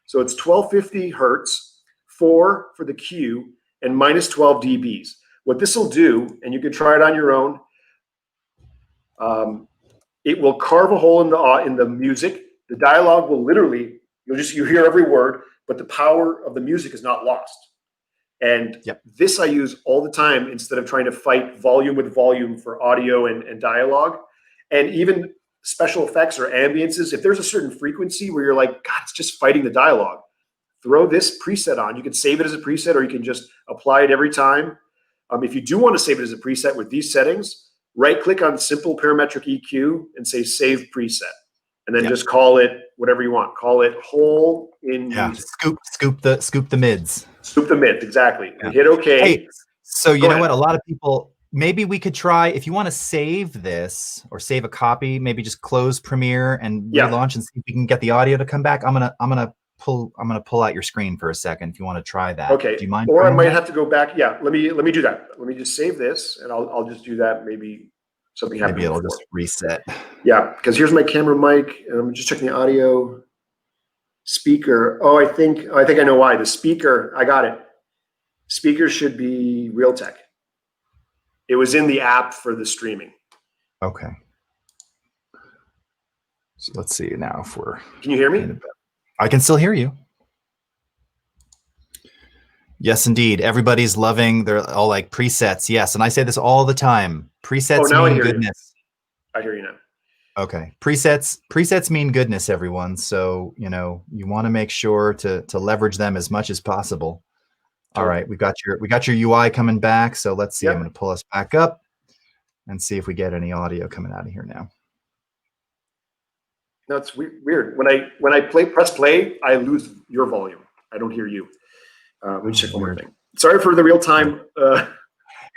So it's 1250 hertz, 4 for the Q, and minus 12 dBs. What this will do, and you can try it on your own, it will carve a hole in the music. The dialogue will literally, you hear every word, but the power of the music is not lost. And this I use all the time instead of trying to fight volume with volume for audio and dialogue. And even special effects or ambiances, if there's a certain frequency where you're like, God, it's just fighting the dialogue, throw this preset on. You can save it as a preset, or you can just apply it every time. If you do want to save it as a preset with these settings, right-click on simple parametric EQ and say Save Preset. And then just call it whatever you want. Call it Hole in Music. Scoop the mids. Scoop the mids, exactly. Yeah. Hit OK. Hey, so you know what? A lot of people, maybe we could try, if you want to save this or save a copy, maybe just close Premiere and relaunch and see if we can get the audio to come back. I'm gonna pull out your screen for a second if you want to try that. Okay. Do you mind? Or I might have to go back. Yeah. Let me do that. Let me just save this, and I'll just do that. Maybe something happens. Maybe it'll just reset. Yeah, because here's my camera mic, and I'm just checking the audio. Speaker. Oh, I think I know why. The speaker. I got it. Speaker should be Realtek. It was in the app for the streaming. Okay. So let's see now if we're. Can you hear me? I can still hear you. Yes, indeed. Everybody's loving. They're all like presets. Yes, and I say this all the time. Presets mean goodness. I hear you now. Okay. Presets mean goodness, everyone. So, you know, you want to make sure to leverage them as much as possible. All Totally. right, we got your UI coming back. So let's see. I'm Yep. going to pull us back up and see if we get any audio coming out of here now. No, it's weird. When I press play, I lose your volume. I don't hear you. Let me check one more thing. Sorry for the real time.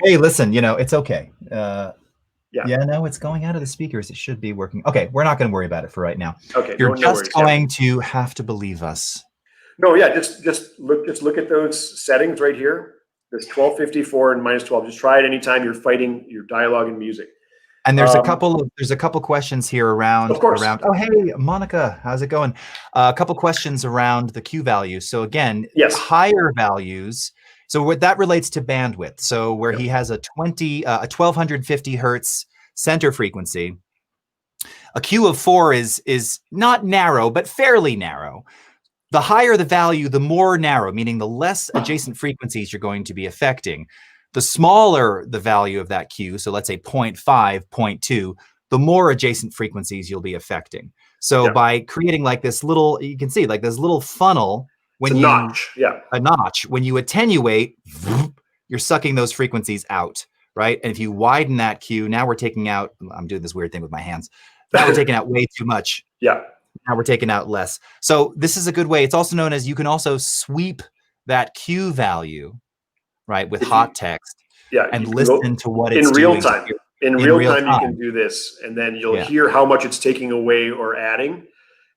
Hey, listen, you know, it's okay. Yeah. No, it's going out of the speakers. It should be working. Okay, we're not going to worry about it for right now. Okay, You're no just worries. going to have to believe us. No, yeah, just look at those settings right here. There's 1254 and -12. Just try it anytime you're fighting your dialogue and music. And there's a couple questions here around Of course. Oh, hey, Monica, how's it going? A couple questions around the Q value. So again, yes, higher values. So what that relates to bandwidth. So where he has a 1250 hertz center frequency, a Q of 4 is not narrow, but fairly narrow. The higher the value, the more narrow, meaning the less adjacent frequencies you're going to be affecting. The smaller the value of that Q, so let's say 0.5, 0.2, the more adjacent frequencies you'll be affecting. So by creating like this little, you can see like this little funnel, when a notch, when you attenuate, you're sucking those frequencies out, right? And if you widen that Q, now we're taking out, I'm doing this weird thing with my hands. Now we're taking out way too much. Yeah. Now we're taking out less. So this is a good way. It's also known as, you can also sweep that Q value, right, with hot text, and listen to what it's doing. In real time, you can do this, and then you'll hear how much it's taking away or adding,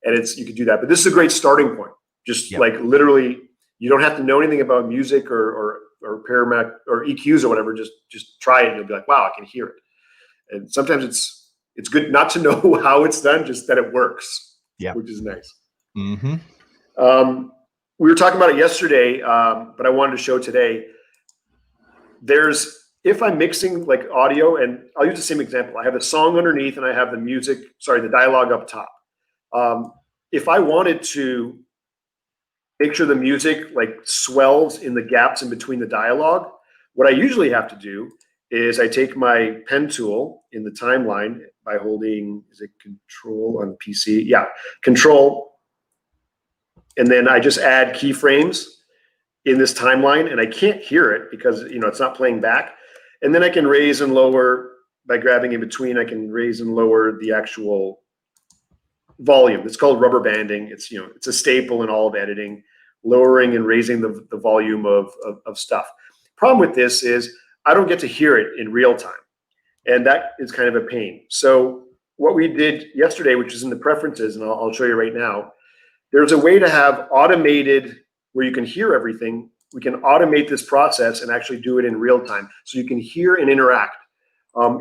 and you can do that. But this is a great starting point. Just like literally, you don't have to know anything about music or parametric or EQs or whatever. Just try it, and you'll be like, wow, I can hear it. And sometimes it's good not to know how it's done, just that it works. Yeah, which is nice. Mm-hmm. We were talking about it yesterday, but I wanted to show today. If I'm mixing like audio, and I'll use the same example. I have the song underneath, and I have the dialogue up top. If I wanted to make sure the music like swells in the gaps in between the dialogue, what I usually have to do is I take my pen tool in the timeline by holding, is it Control on PC? Yeah, Control. And then I just add keyframes in this timeline, and I can't hear it because it's not playing back. And then I can raise and lower by grabbing in between. I can raise and lower the actual volume. It's called rubber banding. It's it's a staple in all of editing, lowering and raising the volume of stuff. Problem with this is I don't get to hear it in real time. And that is kind of a pain. So what we did yesterday, which is in the preferences, and I'll show you right now, there's a way to have automated where you can hear everything. We can automate this process and actually do it in real time. So you can hear and interact.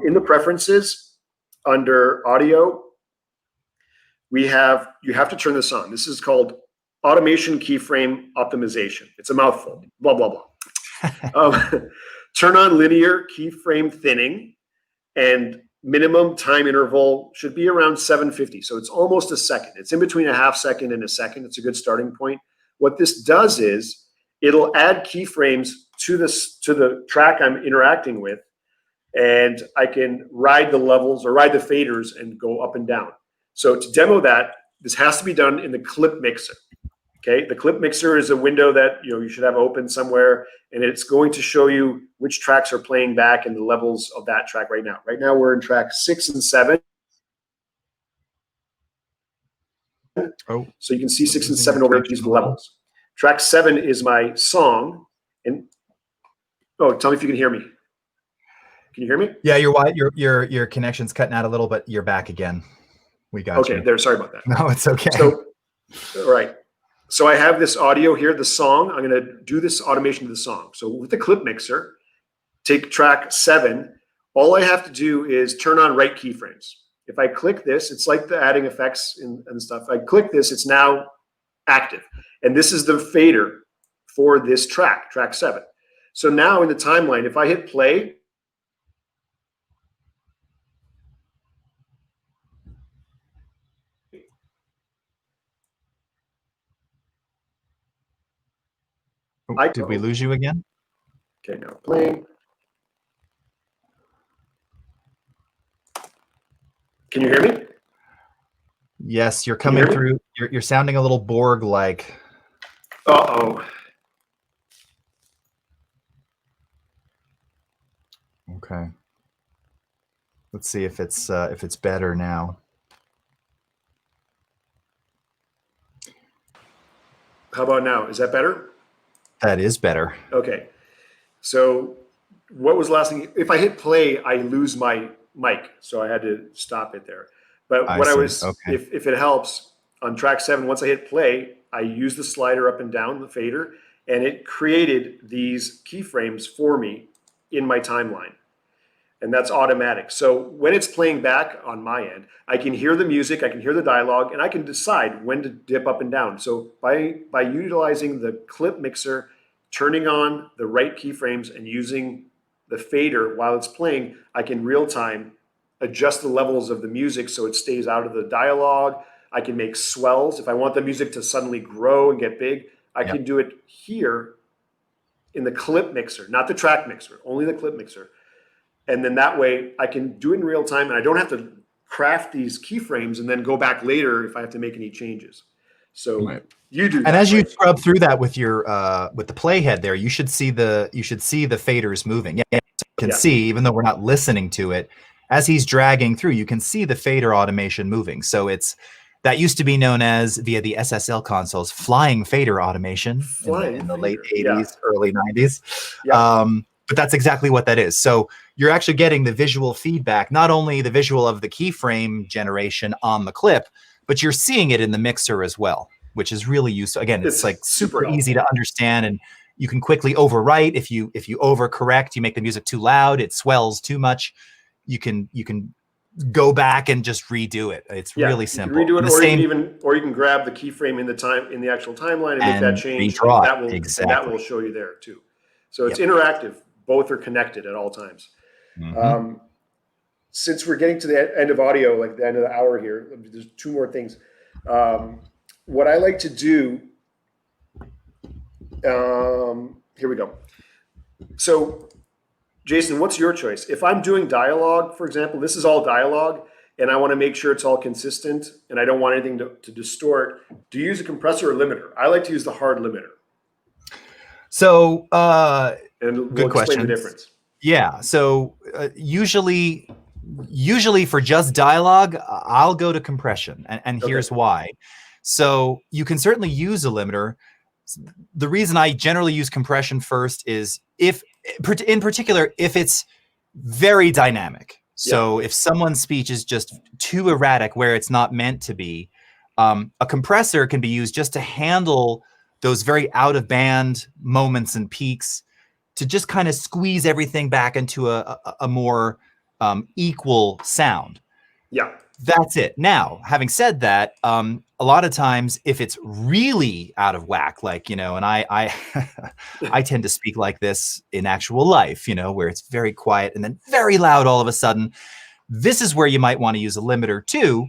In the preferences, under audio, you have to turn this on. This is called automation keyframe optimization. It's a mouthful, blah, blah, blah. Turn on linear keyframe thinning, and minimum time interval should be around 750. So it's almost a second. It's in between a half second and a second. It's a good starting point. What this does is it'll add keyframes to the track I'm interacting with, and I can ride the levels or ride the faders and go up and down. So to demo that, this has to be done in the clip mixer. Okay, the clip mixer is a window that you should have open somewhere, and it's going to show you which tracks are playing back and the levels of that track right now. Right now we're in track 6 and 7. Oh, so you can see 6 and 7 over these levels. Track 7 is my song, and tell me if you can hear me. Can you hear me? Yeah, your connection's cutting out a little, but you're back again. We got you. Okay, there. Sorry about that. No, it's okay. So, all right. So I have this audio here, the song. I'm going to do this automation to the song. So with the clip mixer, take track 7. All I have to do is turn on right keyframes. If I click this, it's like the adding effects and stuff. If I click this, it's now active. And this is the fader for this track 7. So now in the timeline, if I hit play, did we lose you again? Okay, now playing. Can you hear me? Yes, you're coming through. You're sounding a little Borg-like. Uh-oh. Okay. Let's see if it's better now. How about now? Is that better? That is better. Okay. So what was the last thing? If I hit play, I lose my mic. So I had to stop it there. But I what I see. was, Okay. if it helps, on track 7, once I hit play, I use the slider up and down, the fader, and it created these keyframes for me in my timeline. And that's automatic. So when it's playing back on my end, I can hear the music, I can hear the dialogue, and I can decide when to dip up and down. So by utilizing the clip mixer, turning on the right keyframes and using the fader while it's playing, I can real time adjust the levels of the music so it stays out of the dialogue. I can make swells. If I want the music to suddenly grow and get big, I can do it here in the clip mixer, not the track mixer, only the clip mixer. And then that way I can do it in real time and I don't have to craft these keyframes and then go back later if I have to make any changes. So you do that. And as you scrub through that with your with the playhead there, you should see the faders moving. Yeah, you can see, even though we're not listening to it, as he's dragging through, you can see the fader automation moving. So that used to be known as, via the SSL consoles, flying fader automation in the late 80s, early 90s. But that's exactly what that is. So you're actually getting the visual feedback, not only the visual of the keyframe generation on the clip, but you're seeing it in the mixer as well, which is really useful. Again, it's like super easy to understand, and you can quickly overwrite. If you overcorrect, you make the music too loud, it swells too much, you can go back and just redo it. It's really simple. You can redo it, or you can grab the keyframe in the actual timeline and make that change. And that will show you there too. So it's interactive. Both are connected at all times. Since we're getting to the end of audio, like the end of the hour here, there's 2 more things. What I like to do, here we go. So Jason, what's your choice? If I'm doing dialogue, for example, this is all dialogue, and I want to make sure it's all consistent, and I don't want anything to distort, do you use a compressor or limiter? I like to use the hard limiter. So, and good question. The difference. Yeah. So usually for just dialogue, I'll go to compression, and here's why. So you can certainly use a limiter. The reason I generally use compression first is in particular, if it's very dynamic. So if someone's speech is just too erratic where it's not meant to be, a compressor can be used just to handle those very out of band moments and peaks, to just kind of squeeze everything back into a more equal sound. Yeah. That's it. Now, having said that, a lot of times if it's really out of whack, like, and I tend to speak like this in actual life, where it's very quiet and then very loud all of a sudden, this is where you might want to use a limiter too,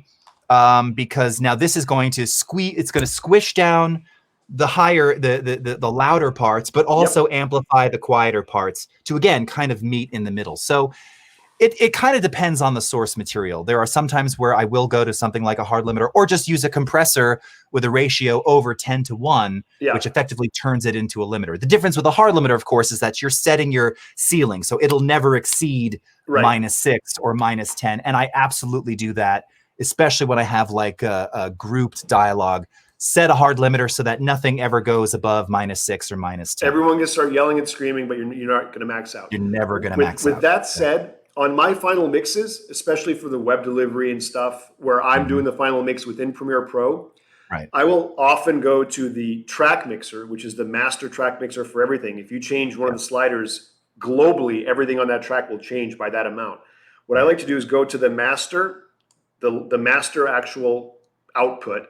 because now this is going to squish down the higher, the louder parts, but also amplify the quieter parts to, again, kind of meet in the middle. So it kind of depends on the source material. There are some times where I will go to something like a hard limiter, or just use a compressor with a ratio over 10:1, which effectively turns it into a limiter. The difference with a hard limiter, of course, is that you're setting your ceiling, so it'll never exceed -6 or -10. And I absolutely do that, especially when I have like a grouped dialogue. Set a hard limiter so that nothing ever goes above -6 or -10. Everyone can start yelling and screaming, but you're not going to max out. You're never going to max out. With that said, on my final mixes, especially for the web delivery and stuff, where I'm doing the final mix within Premiere Pro, I will often go to the track mixer, which is the master track mixer for everything. If you change one of the sliders globally, everything on that track will change by that amount. What I like to do is go to the master, the master actual output,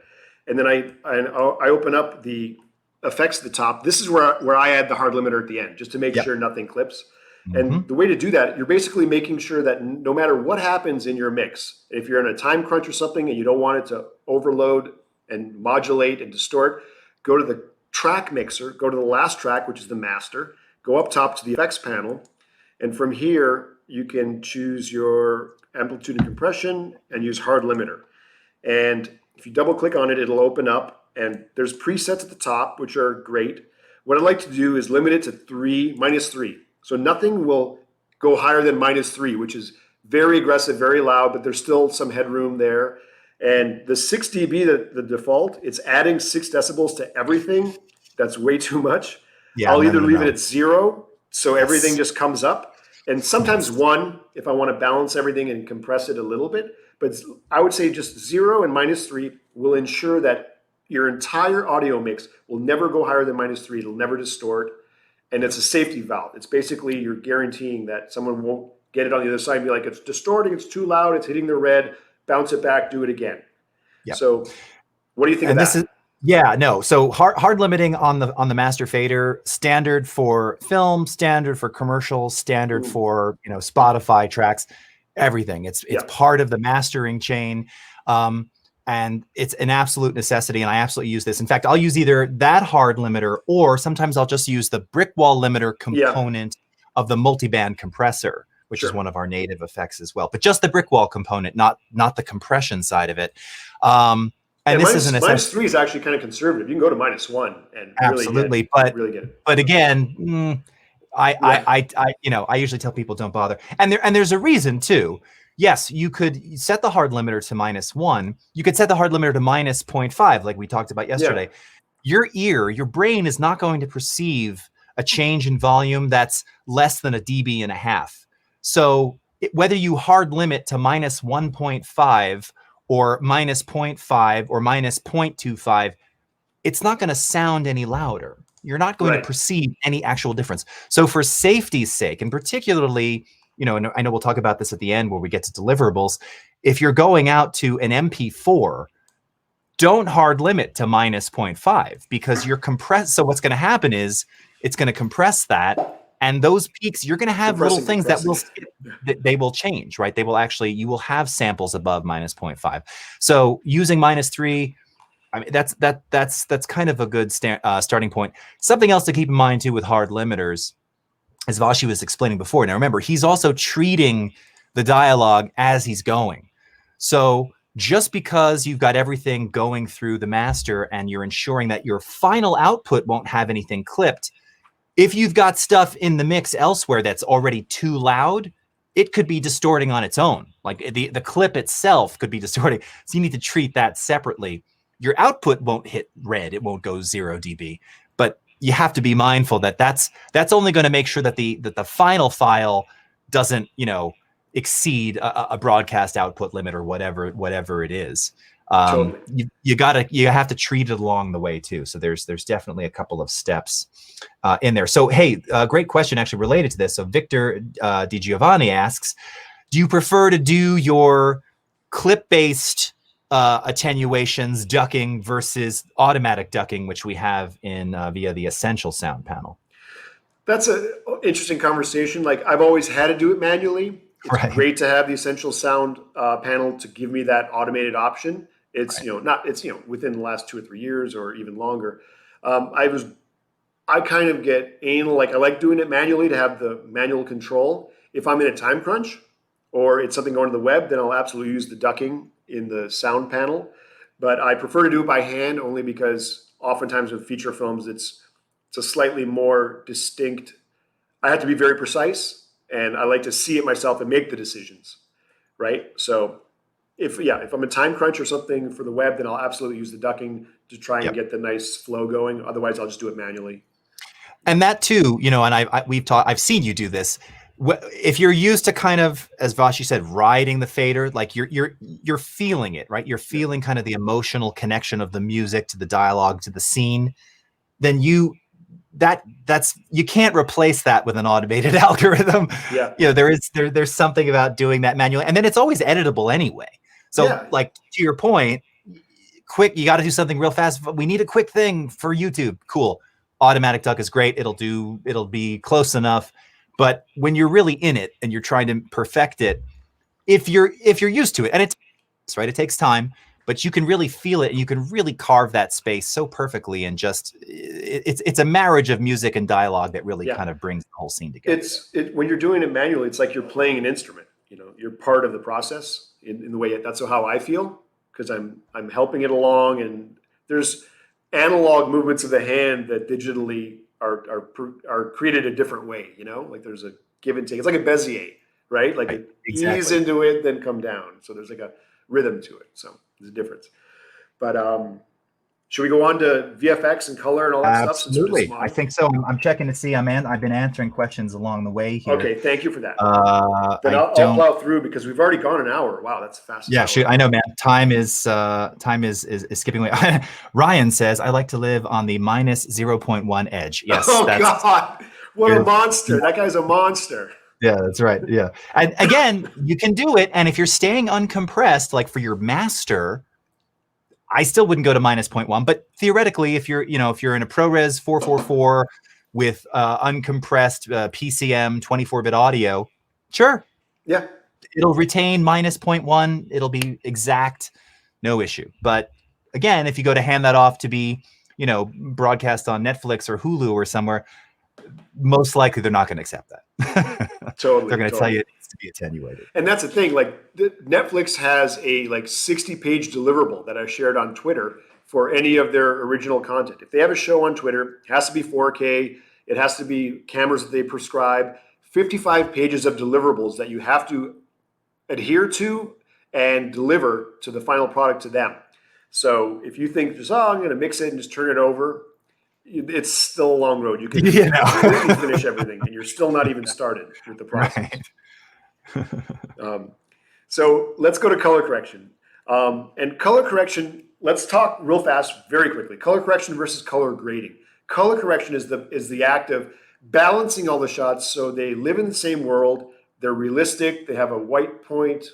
and then I open up the effects at the top. This is where I add the hard limiter at the end, just to make sure nothing clips. And the way to do that, you're basically making sure that no matter what happens in your mix, if you're in a time crunch or something and you don't want it to overload and modulate and distort, go to the track mixer, go to the last track, which is the master, go up top to the effects panel, and from here you can choose your amplitude and compression, and use hard limiter. And if you double click on it, it'll open up, and there's presets at the top, which are great. What I'd like to do is limit it to -3. So nothing will go higher than -3, which is very aggressive, very loud, but there's still some headroom there. And the 6 dB, the default, it's adding 6 decibels to everything. That's way too much. Yeah, I'll either leave it at 0, so everything just comes up, and sometimes 1 if I want to balance everything and compress it a little bit. But I would say just 0 and -3 will ensure that your entire audio mix will never go higher than -3. It'll never distort, and it's a safety valve. It's basically you're guaranteeing that someone won't get it on the other side and be like, it's distorting, it's too loud, it's hitting the red, bounce it back, do it again. Yep. So what do you think of that? Yeah, no. So hard limiting on the master fader, standard for film, standard for commercial, standard for Spotify tracks, everything. It's part of the mastering chain, and it's an absolute necessity. And I absolutely use this. In fact, I'll use either that hard limiter, or sometimes I'll just use the brick wall limiter component of the multiband compressor, which is one of our native effects as well. But just the brick wall component, not the compression side of it. And this is -3 is actually kind of conservative. You can go to -1 and absolutely, really get it. But again, I usually tell people don't bother. And there's a reason too. Yes, you could set the hard limiter to -1. You could set the hard limiter to -0.5, like we talked about yesterday. Your brain is not going to perceive a change in volume that's less than 1.5 dB. So whether you hard limit to -1.5 or -0.5 or -0.25, it's not going to sound any louder. You're not going to perceive any actual difference. So for safety's sake, and particularly, and I know we'll talk about this at the end where we get to deliverables, if you're going out to an MP4, don't hard limit to -0.5 because you're compressed. So what's going to happen is it's going to compress that. And those peaks, you're going to have little things that they will change, right? You will have samples above -0.5. So using -3, I mean, that's kind of a good starting point. Something else to keep in mind too with hard limiters, as Vashi was explaining before. Now remember, he's also treating the dialogue as he's going. So just because you've got everything going through the master and you're ensuring that your final output won't have anything clipped, if you've got stuff in the mix elsewhere that's already too loud, it could be distorting on its own. Like the clip itself could be distorting. So you need to treat that separately. Your output won't hit red. It won't go 0 dB. But you have to be mindful that that's only going to make sure that the final file doesn't, exceed a broadcast output limit or whatever it is. Totally. You have to treat it along the way too. So there's definitely a couple of steps in there. So hey, great question actually related to this. So Victor Di Giovanni asks, do you prefer to do your clip-based attenuations, ducking versus automatic ducking, which we have in via the Essential Sound panel? That's an interesting conversation. Like I've always had to do it manually. It's great to have the Essential Sound panel to give me that automated option. It's within the last 2 or 3 years or even longer. I kind of get anal. Like I like doing it manually to have the manual control. If I'm in a time crunch or it's something going to the web, then I'll absolutely use the ducking in the sound panel. But I prefer to do it by hand only because oftentimes with feature films, it's a slightly more distinct. I have to be very precise, and I like to see it myself and make the decisions, right? So if I'm a time crunch or something for the web, then I'll absolutely use the ducking to try and get the nice flow going. Otherwise, I'll just do it manually. And that too, and I've seen you do this. If you're used to kind of, as Vashi said, riding the fader, like you're feeling it, right? You're feeling kind of the emotional connection of the music to the dialogue to the scene. Then you can't replace that with an automated algorithm. Yeah. There's something about doing that manually, and then it's always editable anyway. So like to your point, quick, you got to do something real fast. We need a quick thing for YouTube. Cool. Automatic duck is great. It'll be close enough. But when you're really in it and you're trying to perfect it, if you're used to it, and it takes time, but you can really feel it and you can really carve that space so perfectly, and just it's a marriage of music and dialogue that really kind of brings the whole scene together. When you're doing it manually, it's like you're playing an instrument. you're part of the process in the way that's how I feel, because I'm helping it along, and there's analog movements of the hand that digitally are created a different way. Like there's a give and take. It's like a Bezier, right? Like it ease into it, then come down. So there's like a rhythm to it. So there's a difference. But should we go on to VFX and color and all that stuff? Absolutely. I think so. I'm checking to see. I've been answering questions along the way here. Okay, thank you for that. Then I'll plow through, because we've already gone an hour. Wow, that's fast. Yeah, shoot. I know, man. Time is skipping away. Ryan says, I like to live on the minus 0.1 edge. Yes. Oh, God. What a monster. That guy's a monster. Yeah, that's right. Yeah. And again, you can do it. And if you're staying uncompressed, like for your master, I still wouldn't go to minus 0.1, but theoretically, if you're in a ProRes 444 with uncompressed PCM 24-bit audio, sure. Yeah. It'll retain minus 0.1. It'll be exact, no issue. But again, if you go to hand that off to be, broadcast on Netflix or Hulu or somewhere, most likely they're not going to accept that. Totally. They're going to tell you it needs to be attenuated. And that's the thing. Like Netflix has a 60-page deliverable that I shared on Twitter for any of their original content. If they have a show on Twitter, it has to be 4K. It has to be cameras that they prescribe. 55 pages of deliverables that you have to adhere to and deliver to the final product to them. So if you think I'm going to mix it and just turn it over, it's still a long road. You can finish everything, and you're still not even started with the process. Right. So let's go to color correction. And color correction, let's talk real fast, very quickly. Color correction versus color grading. Color correction is the act of balancing all the shots so they live in the same world. They're realistic. They have a white point,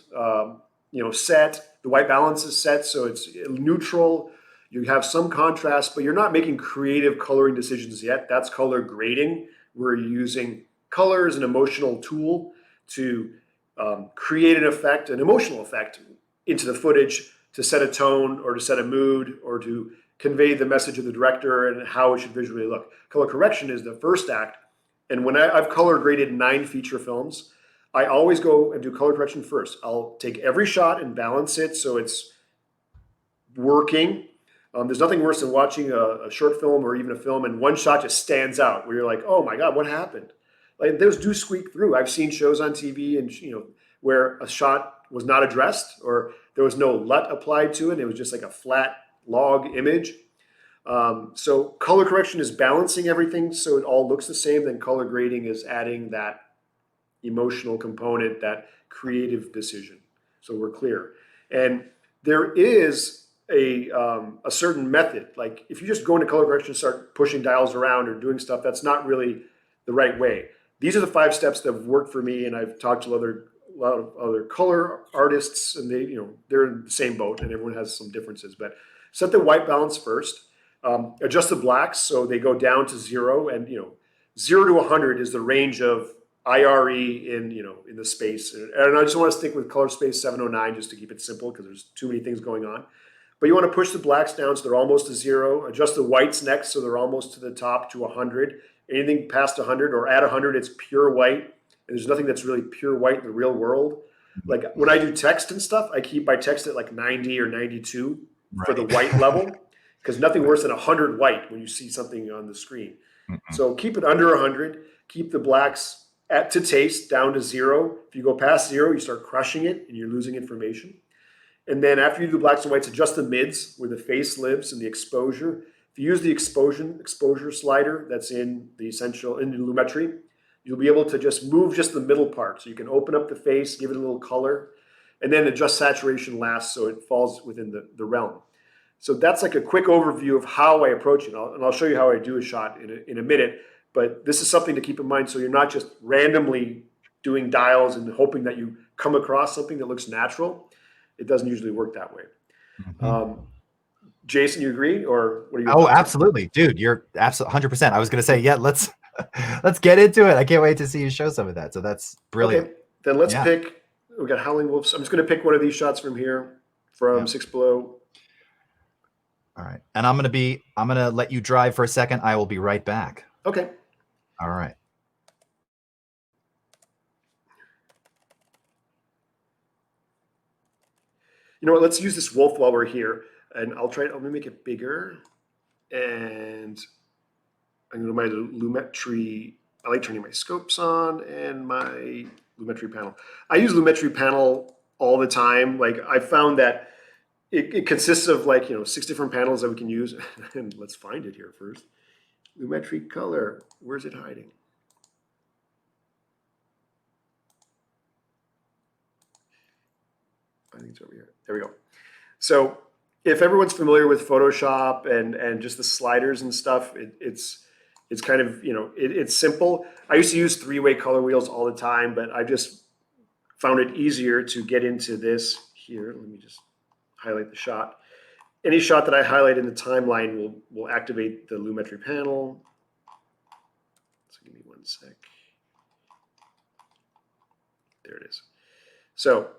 set. The white balance is set, so it's neutral. You have some contrast, but you're not making creative coloring decisions yet. That's color grading, where you're using color as an emotional tool to create an effect, an emotional effect into the footage to set a tone or to set a mood or to convey the message of the director and how it should visually look. Color correction is the first act. And when I've color graded 9 feature films, I always go and do color correction first. I'll take every shot and balance it so it's working. There's nothing worse than watching a short film or even a film and one shot just stands out where you're like, oh my God, what happened? Like those do squeak through. I've seen shows on TV and where a shot was not addressed or there was no LUT applied to it. It was just like a flat log image. So color correction is balancing everything so it all looks the same. Then color grading is adding that emotional component, that creative decision. So we're clear. And there is a certain method. Like if you just go into color correction and start pushing dials around or doing stuff, that's not really the right way. These are the 5 steps that have worked for me, and I've talked to a lot of other color artists, and they're in the same boat, and everyone has some differences. But set the white balance first. Adjust the blacks so they go down to 0, and 0 to 100 is the range of IRE in the space. And I just want to stick with color space 709 just to keep it simple because there's too many things going on. But you want to push the blacks down so they're almost to 0. Adjust the whites next so they're almost to the top to 100. Anything past 100 or at 100, it's pure white. And there's nothing that's really pure white in the real world. Like when I do text and stuff, I keep my text at like 90 or 92 for the white level, because nothing worse than 100 white when you see something on the screen. So keep it under 100. Keep the blacks to taste down to 0. If you go past 0, you start crushing it and you're losing information. And then after you do blacks and whites, adjust the mids where the face lives and the exposure. If you use the exposure slider that's in the Lumetri, you'll be able to just move just the middle part. So you can open up the face, give it a little color, and then adjust saturation last so it falls within the realm. So that's like a quick overview of how I approach it. And I'll show you how I do a shot in a minute. But this is something to keep in mind so you're not just randomly doing dials and hoping that you come across something that looks natural. It doesn't usually work that way. Jason, you agree, or what are you? Oh, absolutely, dude. You're absolutely 100%. I was going to say, yeah, let's get into it. I can't wait to see you show some of that. So that's brilliant. Okay, then let's pick. We got Howling Wolves. I'm just going to pick one of these shots from here, from 6 Below. All right, and I'm going to let you drive for a second. I will be right back. Okay. All right. You know what? Let's use this wolf while we're here, and let me make it bigger, and I'm going to my Lumetri. I like turning my scopes on and my Lumetri panel. I use Lumetri panel all the time. Like I found that it consists of like, 6 different panels that we can use. And let's find it here first. Lumetri color, where's it hiding? I think it's over here. There we go. So if everyone's familiar with Photoshop and just the sliders and stuff, it's kind of, it's simple. I used to use 3-way color wheels all the time, but I just found it easier to get into this here. Let me just highlight the shot. Any shot that I highlight in the timeline will activate the Lumetri panel. So give me 1 sec. There it is. So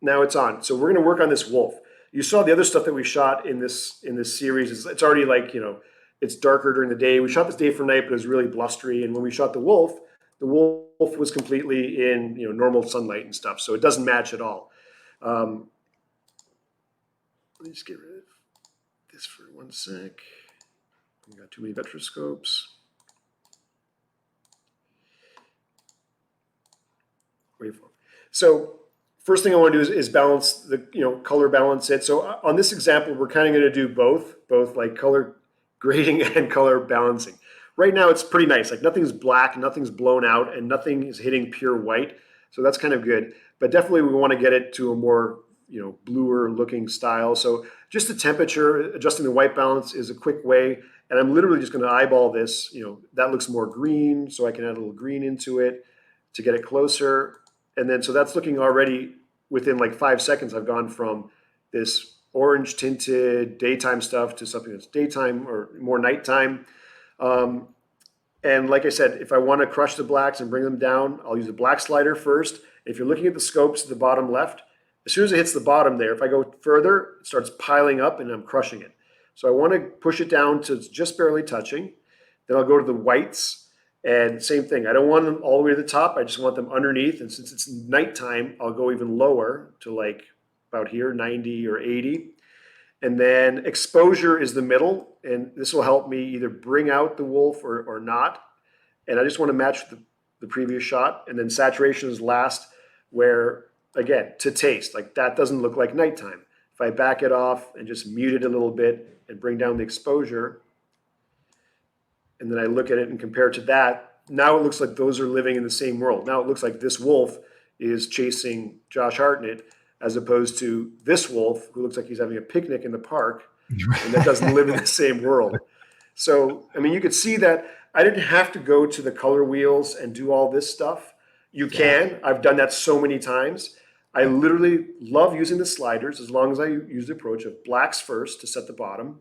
now it's on. So we're going to work on this wolf. You saw the other stuff that we shot in this series. It's already like, it's darker during the day. We shot this day for night, but it was really blustery. And when we shot the wolf was completely in normal sunlight and stuff. So it doesn't match at all. Let me just get rid of this for 1 sec. We got too many vectorscopes. Waveform. So first thing I want to do is balance the, color balance it. So on this example, we're kind of going to do both like color grading and color balancing. Right now, it's pretty nice. Like nothing's black, nothing's blown out, and nothing is hitting pure white. So that's kind of good. But definitely we want to get it to a more, bluer looking style. So just the temperature, adjusting the white balance is a quick way. And I'm literally just going to eyeball this. That looks more green, so I can add a little green into it to get it closer. And then, so that's looking already within like 5 seconds, I've gone from this orange tinted daytime stuff to something that's daytime or more nighttime. And like I said, if I want to crush the blacks and bring them down, I'll use the black slider first. If you're looking at the scopes at the bottom left, as soon as it hits the bottom there, if I go further, it starts piling up and I'm crushing it. So I want to push it down to just barely touching. Then I'll go to the whites and same thing. I don't want them all the way to the top. I just want them underneath. And since it's nighttime, I'll go even lower to like about here, 90 or 80. And then exposure is the middle. And this will help me either bring out the wolf or not. And I just want to match the previous shot. And then saturation is last, where, again, to taste, like that doesn't look like nighttime. If I back it off and just mute it a little bit and bring down the exposure, and then I look at it and compare it to that, now it looks like those are living in the same world. Now it looks like this wolf is chasing Josh Hartnett, as opposed to this wolf who looks like he's having a picnic in the park and that doesn't live in the same world. So, I mean, you could see that I didn't have to go to the color wheels and do all this stuff. You can. I've done that so many times. I literally love using the sliders as long as I use the approach of blacks first to set the bottom,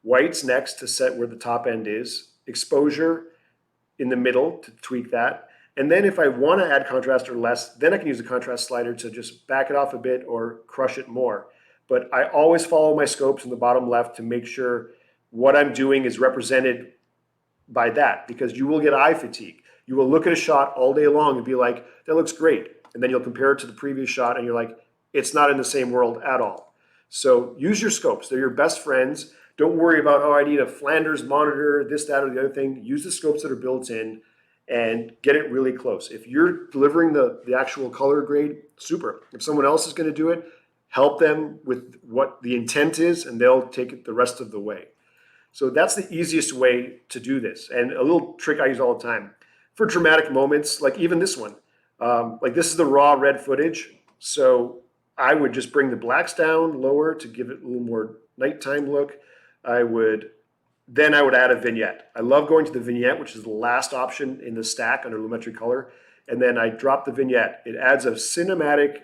whites next to set where the top end is, exposure in the middle to tweak that. And then if I want to add contrast or less, then I can use the contrast slider to just back it off a bit or crush it more. But I always follow my scopes in the bottom left to make sure what I'm doing is represented by that, because you will get eye fatigue. You will look at a shot all day long and be like, that looks great. And then you'll compare it to the previous shot and you're like, it's not in the same world at all. So use your scopes. They're your best friends. Don't worry about, oh, I need a Flanders monitor, this, that, or the other thing. Use the scopes that are built in and get it really close. If you're delivering the actual color grade, super. If someone else is going to do it, help them with what the intent is and they'll take it the rest of the way. So that's the easiest way to do this. And a little trick I use all the time for dramatic moments, like even this one. Like this is the raw red footage. So I would just bring the blacks down lower to give it a little more nighttime look. Then I would add a vignette. I love going to the vignette, which is the last option in the stack under Lumetri color. And then I drop the vignette. It adds a cinematic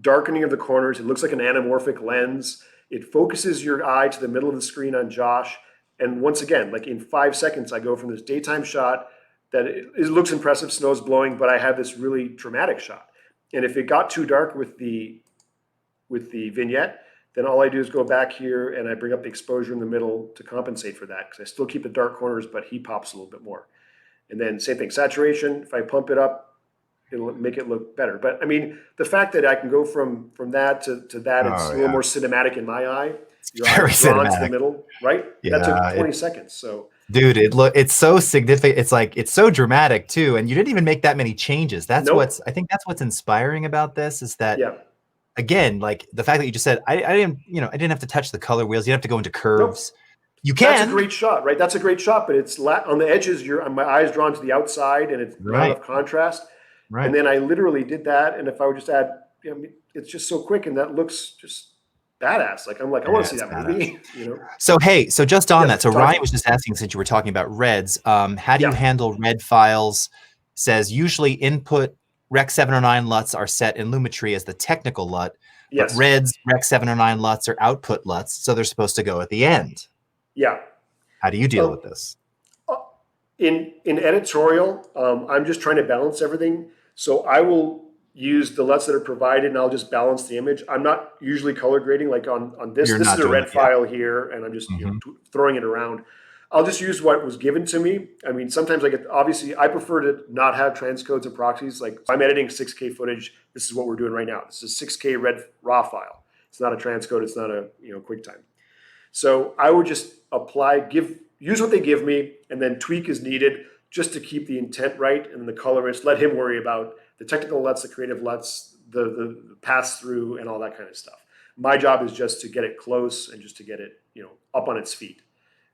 darkening of the corners. It looks like an anamorphic lens. It focuses your eye to the middle of the screen on Josh. And once again, like in 5 seconds, I go from this daytime shot that it looks impressive, snow's blowing, but I have this really dramatic shot. And if it got too dark with the vignette, then all I do is go back here and I bring up the exposure in the middle to compensate for that, because I still keep the dark corners, but he pops a little bit more. And then same thing, saturation. If I pump it up it'll make it look better. But I mean, the fact that I can go from that to that, it's a little more cinematic in my eye. Your eye Very drawn to the cinematic. middle, right? Yeah, That took 20 seconds. So dude, it's so significant. It's like, it's so dramatic too. And you didn't even make that many changes. That's Nope. I think that's what's inspiring about this, is that, yeah, again, like the fact that you just said, I didn't, I didn't have to touch the color wheels. You didn't have to go into nope. curves. You That's a can. great shot, right? That's a great shot, but it's on the edges. My eye's drawn to the outside, and it's not enough contrast. Right. And then I literally did that. And if I would just add, it's just so quick, and that looks just badass. Like, I'm like, I want to see that movie. So hey, so just on Yes, that, so Ryan was just asking, since you were talking about reds, how do you handle red files? Says usually input Rec 709 LUTs are set in Lumetri as the technical LUT, but reds Rec 709 LUTs are output LUTs, so they're supposed to go at the end. Yeah. How do you deal with this? In editorial, I'm just trying to balance everything. So I will use the LUTs that are provided, and I'll just balance the image. I'm not usually color grading, like on this. This is a red file here, and I'm just throwing it around. I'll just use what was given to me. I mean, sometimes obviously I prefer to not have transcodes and proxies. Like, I'm editing 6K footage. This is what we're doing right now. This is a 6K red raw file. It's not a transcode. It's not a QuickTime. So I would just use what they give me, and then tweak as needed, just to keep the intent right, and the colorist, let him worry about the technical LUTs, the creative LUTs, the pass through, and all that kind of stuff. My job is just to get it close and just to get it, up on its feet.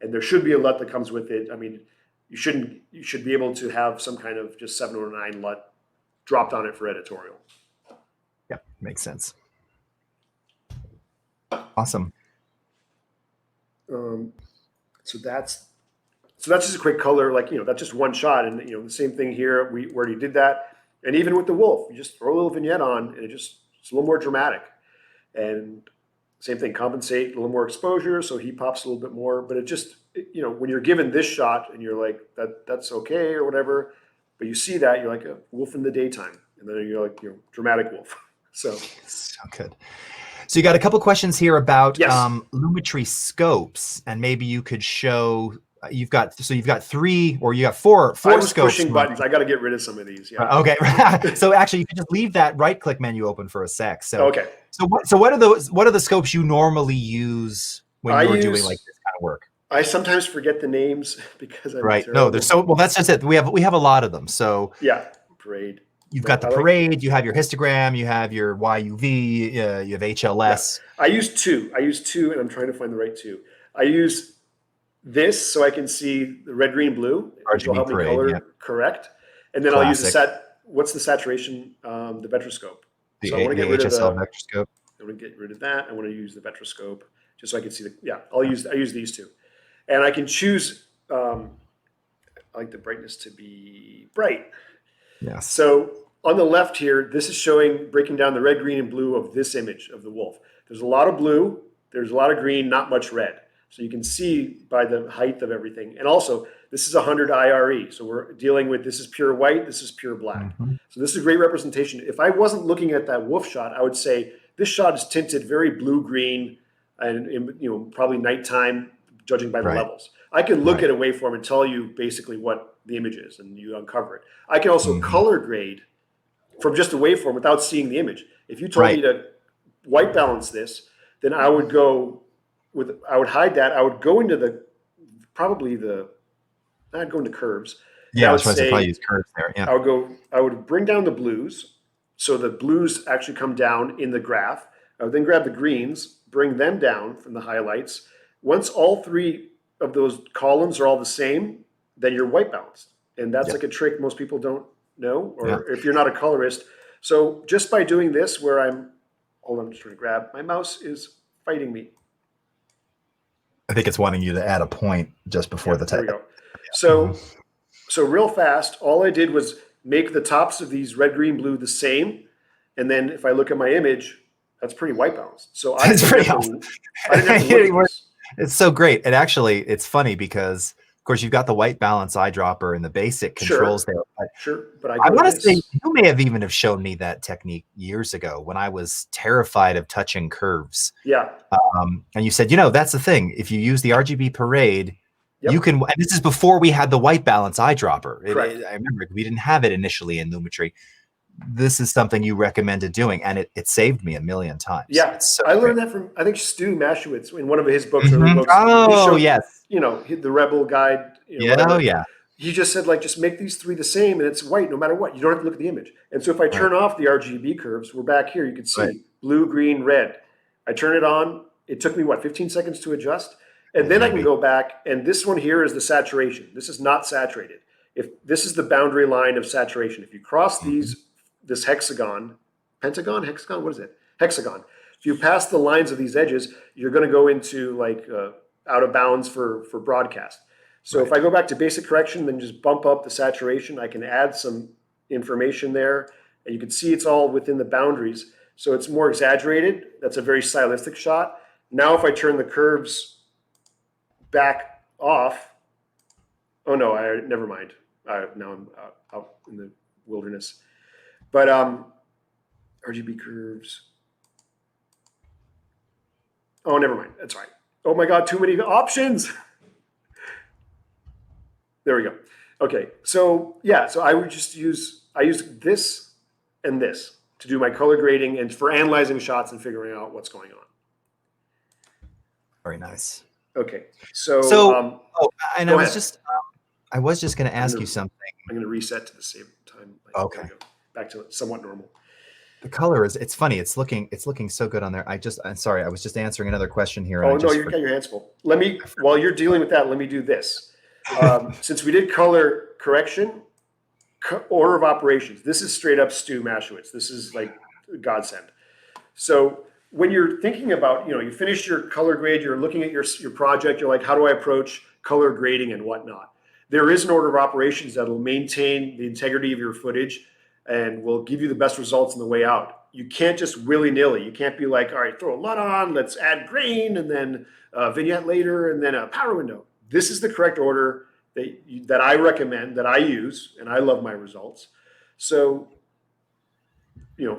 And there should be a LUT that comes with it. I mean, you should be able to have some kind of just 709 LUT dropped on it for editorial. Yeah, makes sense. Awesome. So that's just a quick color, that's just one shot. And the same thing here, we already did that. And even with the wolf, you just throw a little vignette on, and it's a little more dramatic. And same thing, compensate, a little more exposure, so he pops a little bit more. But it just, when you're given this shot and you're like, that's okay or whatever, but you see that, you're like a wolf in the daytime, and then you're like, dramatic wolf. So good. So you got a couple questions here about Lumetri scopes, and maybe you could show. You've got three, or you got four I was scopes. Pushing buttons. I got to get rid of some of these. Yeah. Okay. So actually, you can just leave that right-click menu open for a sec. So okay. So what are the scopes you normally use when you're doing like this kind of work? I sometimes forget the names because I'm right. terrible. No, there's well. That's just it. We have a lot of them. So parade. You've got the parade, you have your histogram, you have your YUV, you have HLS. Yeah. I use two, and I'm trying to find the right two. I use this so I can see the red, green, blue, which will help me color correct. And then I'll use what's the saturation, the Vetroscope. So I want to get rid of HSL Vetroscope. I want to get rid of that. I want to use the Vetroscope just so I can see I use these two. And I can choose, I like the brightness to be bright. Yes. So on the left here, this is breaking down the red, green, and blue of this image of the wolf. There's a lot of blue, there's a lot of green, not much red. So you can see by the height of everything. And also, this is 100 IRE. So we're dealing with, this is pure white, this is pure black. So this is a great representation. If I wasn't looking at that wolf shot, I would say this shot is tinted very blue-green and probably nighttime, judging by the levels. I can look at a waveform and tell you basically what the image is, and you uncover it. I can also color grade from just a waveform without seeing the image. If you told me to white balance this, then I would hide that. I would go into I'd go into curves. Yeah, I was trying to probably use curves there. Yeah. I would bring down the blues. So the blues actually come down in the graph. I would then grab the greens, bring them down from the highlights. Once all three of those columns are all the same, then you're white balanced. And that's like a trick most people don't know, or if you're not a colorist. So just by doing this, I'm just trying to grab, my mouse is fighting me. I think it's wanting you to add a point just before the type. There we go. So real fast, all I did was make the tops of these red, green, blue the same. And then if I look at my image, that's pretty white balanced. So I didn't have to look at this. It's so great. And actually, it's funny because, of course, you've got the white balance eyedropper and the basic controls there. But I want to say you may have even shown me that technique years ago when I was terrified of touching curves. Yeah. And you said, that's the thing. If you use the RGB parade, you can. And this is before we had the white balance eyedropper. I remember we didn't have it initially in Lumetri. this is something you recommended doing, and it saved me a million times. Yeah, it's so I great. learned that from, I think, Stu Maschwitz in one of his books, Mm-hmm. early books. Oh, he showed, yes. the Rebel Guide, Yeah, whatever. oh, yeah. He just said, like, just make these three the same, and it's white no matter what. You don't have to look at the image. And so if I turn off the RGB curves, we're back here. You can see blue, green, red. I turn it on. It took me, 15 seconds to adjust? And then I can go back, and this one here is the saturation. This is not saturated. If this is the boundary line of saturation, if you cross this hexagon, pentagon, hexagon, what is it? Hexagon. If you pass the lines of these edges, you're going to go into like out of bounds for broadcast. So if I go back to basic correction, then just bump up the saturation, I can add some information there, and you can see it's all within the boundaries. So it's more exaggerated. That's a very stylistic shot. Now if I turn the curves back off, oh no, never mind. Now I'm out in the wilderness. But RGB curves. Oh, never mind. That's right. Oh my God, too many options. There we go. Okay, so yeah, so I would just use this and this to do my color grading and for analyzing shots and figuring out what's going on. Very nice. Okay, so and I was just going to ask you something. I'm going to reset to the same time. Okay, back to somewhat normal. The color it's funny. It's looking so good on there. I'm sorry. I was just answering another question here. Oh no, you've got your hands full. While you're dealing with that, let me do this. Since we did color correction, order of operations, this is straight up Stu Maschwitz. This is like godsend. So when you're thinking about, you finish your color grade, you're looking at your project, you're like, how do I approach color grading and whatnot? There is an order of operations that will maintain the integrity of your footage and will give you the best results on the way out. You can't just willy-nilly. You can't be like, all right, throw a LUT on, let's add grain, and then a vignette later, and then a power window. This is the correct order that I recommend, that I use, and I love my results. So,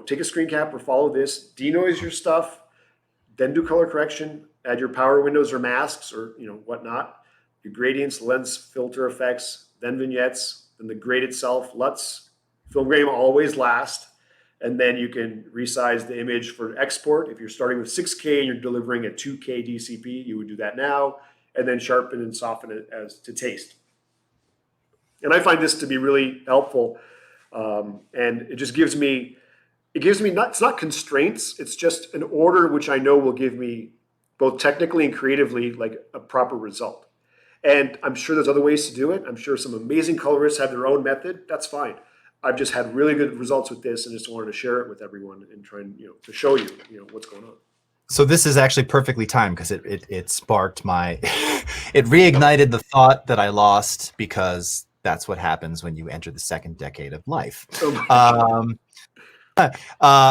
take a screen cap or follow this, denoise your stuff, then do color correction, add your power windows or masks or whatnot, your gradients, lens filter effects, then vignettes, then the grade itself, LUTs, film grading always last, and then you can resize the image for export. If you're starting with 6K and you're delivering a 2K DCP, you would do that now, and then sharpen and soften it as to taste. And I find this to be really helpful, and it just gives me it's not constraints, it's just an order which I know will give me both technically and creatively like a proper result. And I'm sure there's other ways to do it. I'm sure some amazing colorists have their own method. That's fine. I've just had really good results with this, and just wanted to share it with everyone and try and to show you what's going on. So this is actually perfectly timed because it sparked my it reignited the thought that I lost, because that's what happens when you enter the second decade of life.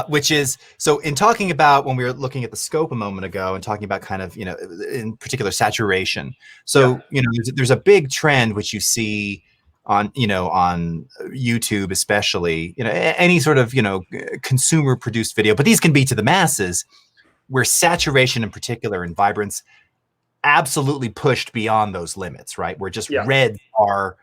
Which is, so in talking about when we were looking at the scope a moment ago and talking about kind of, in particular saturation. So, there's a big trend which you see on YouTube, especially, any sort of, consumer produced video, but these can be to the masses, where saturation in particular and vibrance absolutely pushed beyond those limits, right? Where just reds are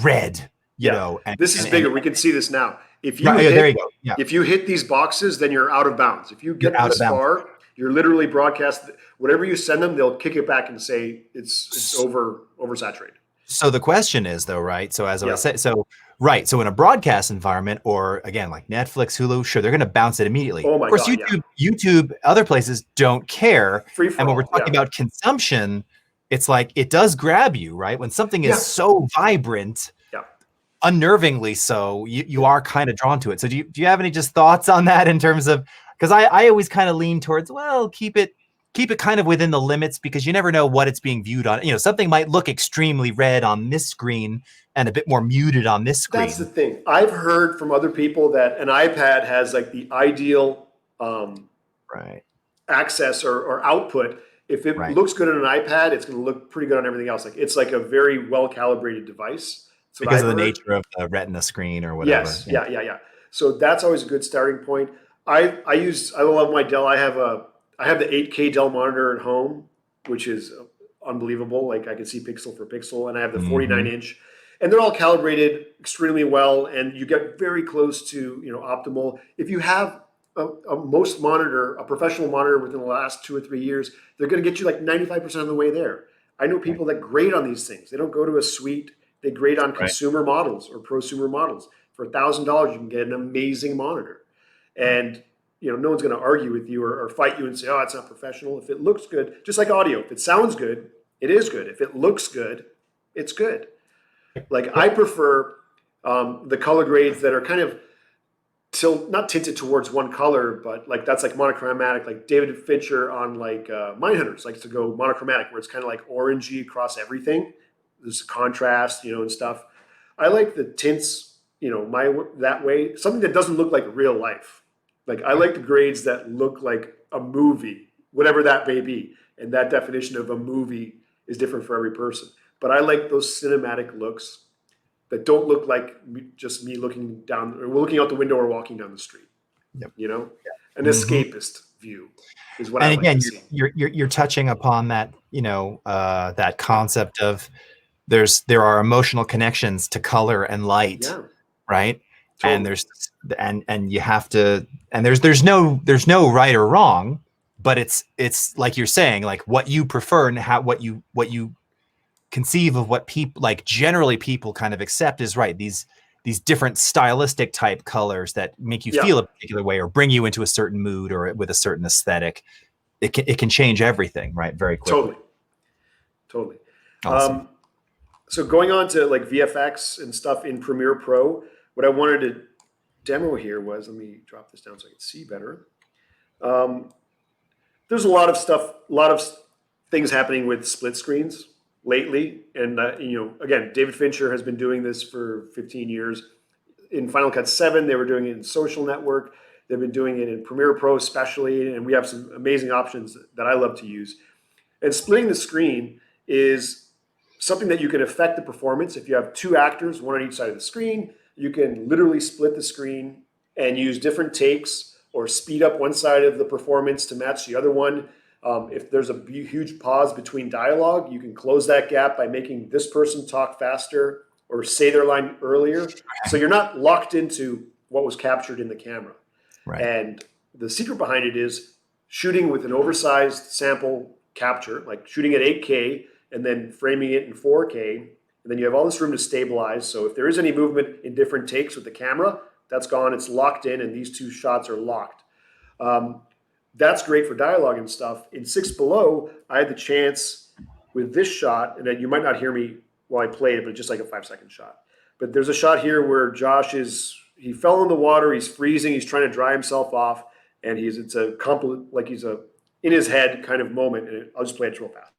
red, and this is bigger. We can see this now. If you there you go. Yeah. If you hit these boxes, then you're out of bounds. If you get this far, you're literally broadcast. Whatever you send them, they'll kick it back and say it's oversaturated. So the question is, though, right? So as I said, so in a broadcast environment, or again like Netflix, Hulu, sure, they're going to bounce it immediately. Oh my God! Of course, God, YouTube, other places don't care. And when we're talking about consumption, it's like it does grab you, right? When something is so vibrant, unnervingly so, you are kind of drawn to it. So do you have any just thoughts on that, in terms of, because I always kind of lean towards, well, keep it kind of within the limits, because you never know what it's being viewed on. Something might look extremely red on this screen and a bit more muted on this screen. That's the thing. I've heard from other people that an iPad has like the ideal access or output. If it looks good on an iPad, it's going to look pretty good on everything else. Like it's like a very well calibrated device. Because of the nature of the Retina screen or whatever. Yes, yeah. So that's always a good starting point. I love my Dell. I have the 8K Dell monitor at home, which is unbelievable. Like I can see pixel for pixel, and I have the 49-inch. and they're all calibrated extremely well, and you get very close to optimal. If you have a professional monitor within the last 2 or 3 years, they're going to get you like 95% of the way there. I know people that grade on these things. They don't go to a suite. They grade on consumer models or prosumer models. For $1,000, you can get an amazing monitor. And no one's going to argue with you or fight you and say, oh, it's not professional. If it looks good, just like audio, if it sounds good, it is good. If it looks good, it's good. Like I prefer the color grades that are kind of not tinted towards one color, but like that's like monochromatic. Like David Fincher on like Mindhunters likes to go monochromatic, where it's kind of like orangey across everything. There's a contrast, and stuff. I like the tints, that way. Something that doesn't look like real life. Like I like the grades that look like a movie, whatever that may be. And that definition of a movie is different for every person. But I like those cinematic looks that don't look like just me looking down or looking out the window or walking down the street. Yep. An escapist view is what I like to see. You're touching upon that, that concept of there are emotional connections to color and light, right? Totally. And you have to, and there's no right or wrong, but it's like you're saying, like what you prefer and what you conceive of what people like generally people kind of accept is right. These different stylistic type colors that make you feel a particular way or bring you into a certain mood or with a certain aesthetic. It can change everything, right? Very quickly. Totally. Awesome. So going on to like VFX and stuff in Premiere Pro, what I wanted to demo here was, let me drop this down so I can see better. There's a lot of things happening with split screens lately. And, again, David Fincher has been doing this for 15 years. In Final Cut 7, they were doing it in Social Network. They've been doing it in Premiere Pro especially, and we have some amazing options that I love to use. And splitting the screen is something that you can affect the performance. If you have 2 actors, one on each side of the screen, you can literally split the screen and use different takes or speed up one side of the performance to match the other one. If there's a huge pause between dialogue, you can close that gap by making this person talk faster or say their line earlier. So you're not locked into what was captured in the camera. Right. And the secret behind it is shooting with an oversized sample capture, like shooting at 8K and then framing it in 4K. And then you have all this room to stabilize. So if there is any movement in different takes with the camera, that's gone. It's locked in, and these 2 shots are locked. That's great for dialogue and stuff. In 6 Below, I had the chance with this shot, and you might not hear me while I play it, but just like a 5-second shot. But there's a shot here where Josh he fell in the water, he's freezing, he's trying to dry himself off, and it's a compliment, like he's in his head kind of moment, and I'll just play it real fast.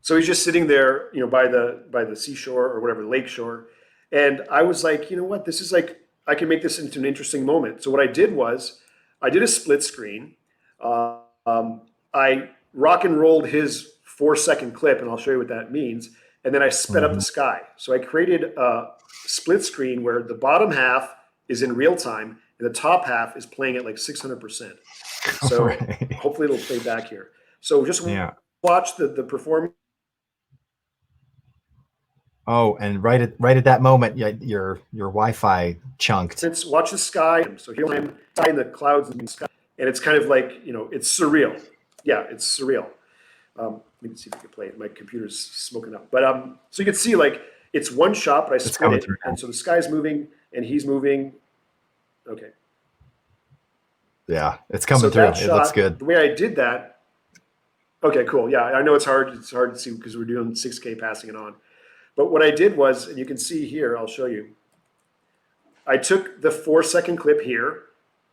So he's just sitting there, by the seashore or whatever, lake shore. And I was like, you know what, this is like, I can make this into an interesting moment. So what I did was, I did a split screen. I rock and rolled his 4-second clip, and I'll show you what that means. And then I sped up the sky. So I created a split screen where the bottom half is in real time, and the top half is playing at like 600%. So hopefully it'll play back here. So just watch the performance. Oh, and right at that moment, your Wi-Fi chunked. Watch the sky. So here I'm in the clouds in the sky, and it's kind of like it's surreal. Yeah, it's surreal. Let me see if I can play it. My computer's smoking up, but so you can see like it's one shot, but I split it, and so the sky's moving and he's moving. Okay. Yeah, it's coming through. It looks good. The way I did that. Okay, cool. Yeah, I know it's hard. It's hard to see because we're doing 6K passing it on. But what I did was, and you can see here, I'll show you. I took the 4-second clip here.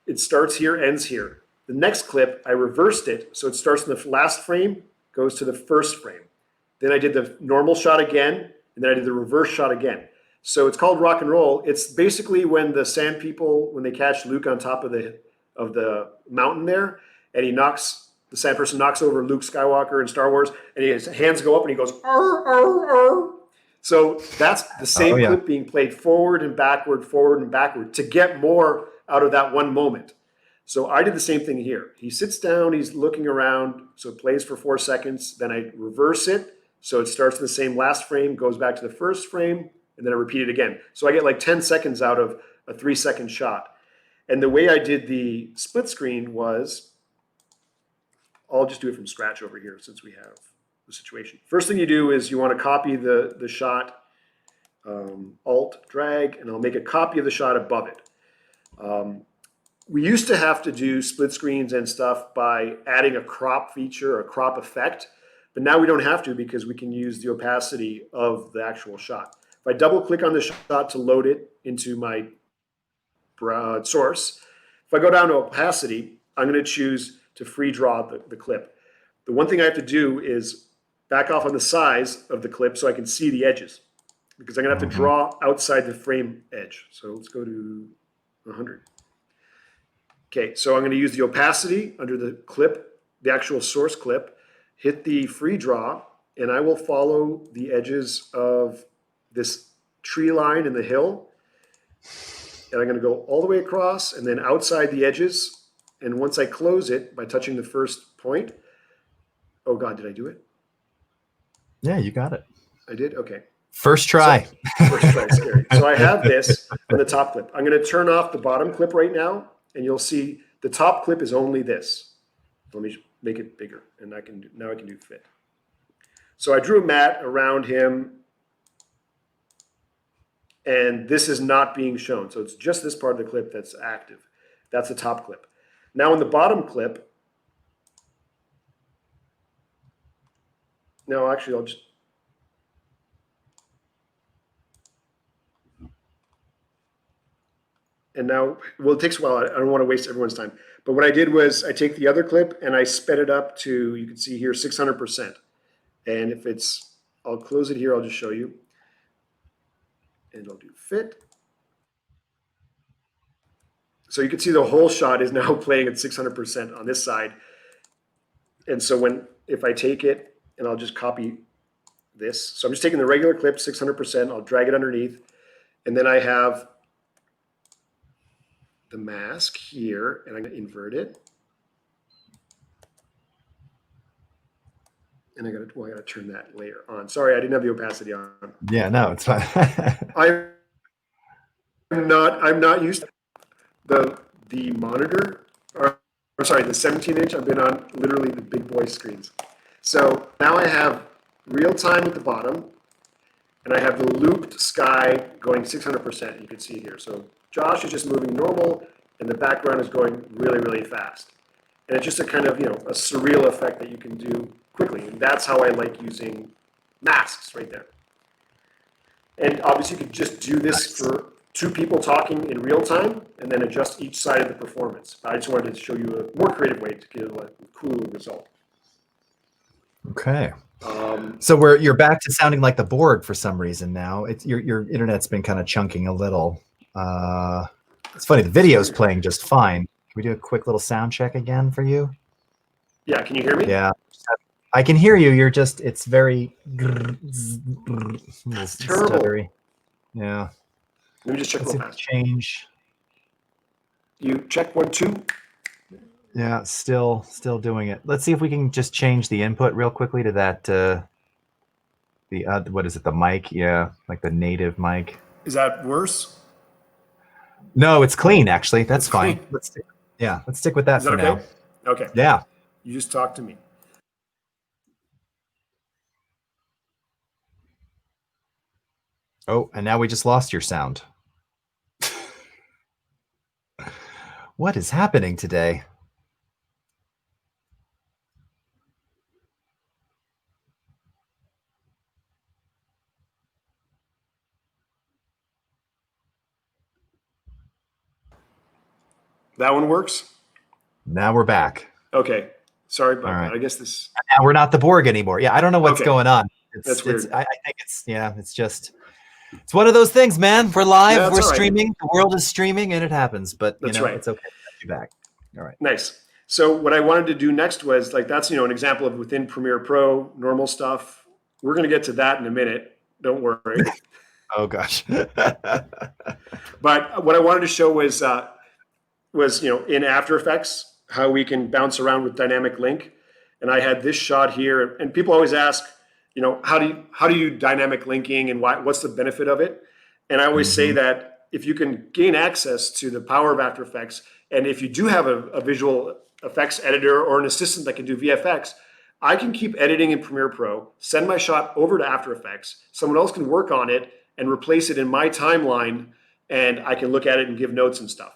It starts here, ends here. The next clip, I reversed it. So it starts in the last frame, goes to the first frame. Then I did the normal shot again, and then I did the reverse shot again. So it's called rock and roll. It's basically when the sand people, when they catch Luke on top of the mountain there, and the sand person knocks over Luke Skywalker in Star Wars, and his hands go up and he goes, arr, arr, arr. So that's the same clip being played forward and backward to get more out of that one moment. So I did the same thing here. He sits down, he's looking around, so it plays for 4 seconds. Then I reverse it. So it starts in the same last frame, goes back to the first frame, and then I repeat it again. So I get like 10 seconds out of a 3-second shot. And the way I did the split screen was, I'll just do it from scratch over here since we have the situation. First thing you do is you want to copy the shot, Alt, drag, and I'll make a copy of the shot above it. We used to have to do split screens and stuff by adding a crop feature or a crop effect, but now we don't have to because we can use the opacity of the actual shot. If I double click on the shot to load it into my source, if I go down to opacity, I'm going to choose to free draw the clip. The one thing I have to do is back off on the size of the clip so I can see the edges, because I'm going to have to draw outside the frame edge. So let's go to 100. Okay, so I'm going to use the opacity under the clip, the actual source clip, hit the free draw, and I will follow the edges of this tree line in the hill. And I'm going to go all the way across and then outside the edges. And once I close it by touching the first point, oh God, did I do it? Yeah, you got it. I did? Okay. First try. So, first try, scary. So I have this on the top clip. I'm going to turn off the bottom clip right now, and you'll see the top clip is only this. Let me make it bigger, and now I can do fit. So I drew a mat around him, and this is not being shown. So it's just this part of the clip that's active. That's the top clip. Now in the bottom clip, no, actually I'll just, and now, well, it takes a while. I don't want to waste everyone's time. But what I did was I take the other clip and I sped it up to, you can see here, 600%. And if it's, I'll close it here. I'll just show you. And I'll do fit. So you can see the whole shot is now playing at 600% on this side. And so if I take it and I'll just copy this. So I'm just taking the regular clip, 600%. I'll drag it underneath. And then I have the mask here, and I'm going to invert it. And I got to turn that layer on. Sorry, I didn't have the opacity on. Yeah, no, it's fine. I'm not used to the monitor, or sorry, the 17-inch. I've been on literally the big boy screens. So now I have real time at the bottom, and I have the looped sky going 600%. You can see here. So Josh is just moving normal, and the background is going really, really fast. And it's just a kind of, a surreal effect that you can do quickly. And that's how I like using masks right there. And obviously you could just do this for 2 people talking in real time and then adjust each side of the performance. But I just wanted to show you a more creative way to get a cool result. Okay. So you're back to sounding like the board for some reason now. Your internet's been kind of chunking a little. It's funny, the video's playing just fine. Can we do a quick little sound check again for you? Yeah, can you hear me? Yeah, I can hear you. You're just, it's very That's terrible. stuttery. Yeah. Let me just check real fast. Change. You check 1, 2. Yeah, still doing it. Let's see if we can just change the input real quickly to that. What is it? The mic? Yeah, like the native mic. Is that worse? No, it's clean actually. That's fine. Clean. Let's stick with that for okay? now. Okay. Yeah. You just talk to me. Oh, and now we just lost your sound. What is happening today? That one works? Now we're back. Okay. Sorry about right. that. I guess this. Now we're not the Borg anymore. Yeah, I don't know what's going on. That's weird. I think it's one of those things, man. We're live, Yeah, we're right. streaming, the world is streaming, and it happens. But That's right. It's okay. You're back. All right. Nice. So what I wanted to do next was that's an example of within Premiere Pro normal stuff. We're going to get to that in a minute. Don't worry. Oh gosh. But what I wanted to show was was, in After Effects, how we can bounce around with dynamic link. And I had this shot here, and people always ask, how do you dynamic linking and what's the benefit of it? And I always say that if you can gain access to the power of After Effects, and if you do have a visual effects editor or an assistant that can do VFX, I can keep editing in Premiere Pro, send my shot over to After Effects, someone else can work on it and replace it in my timeline, and I can look at it and give notes and stuff.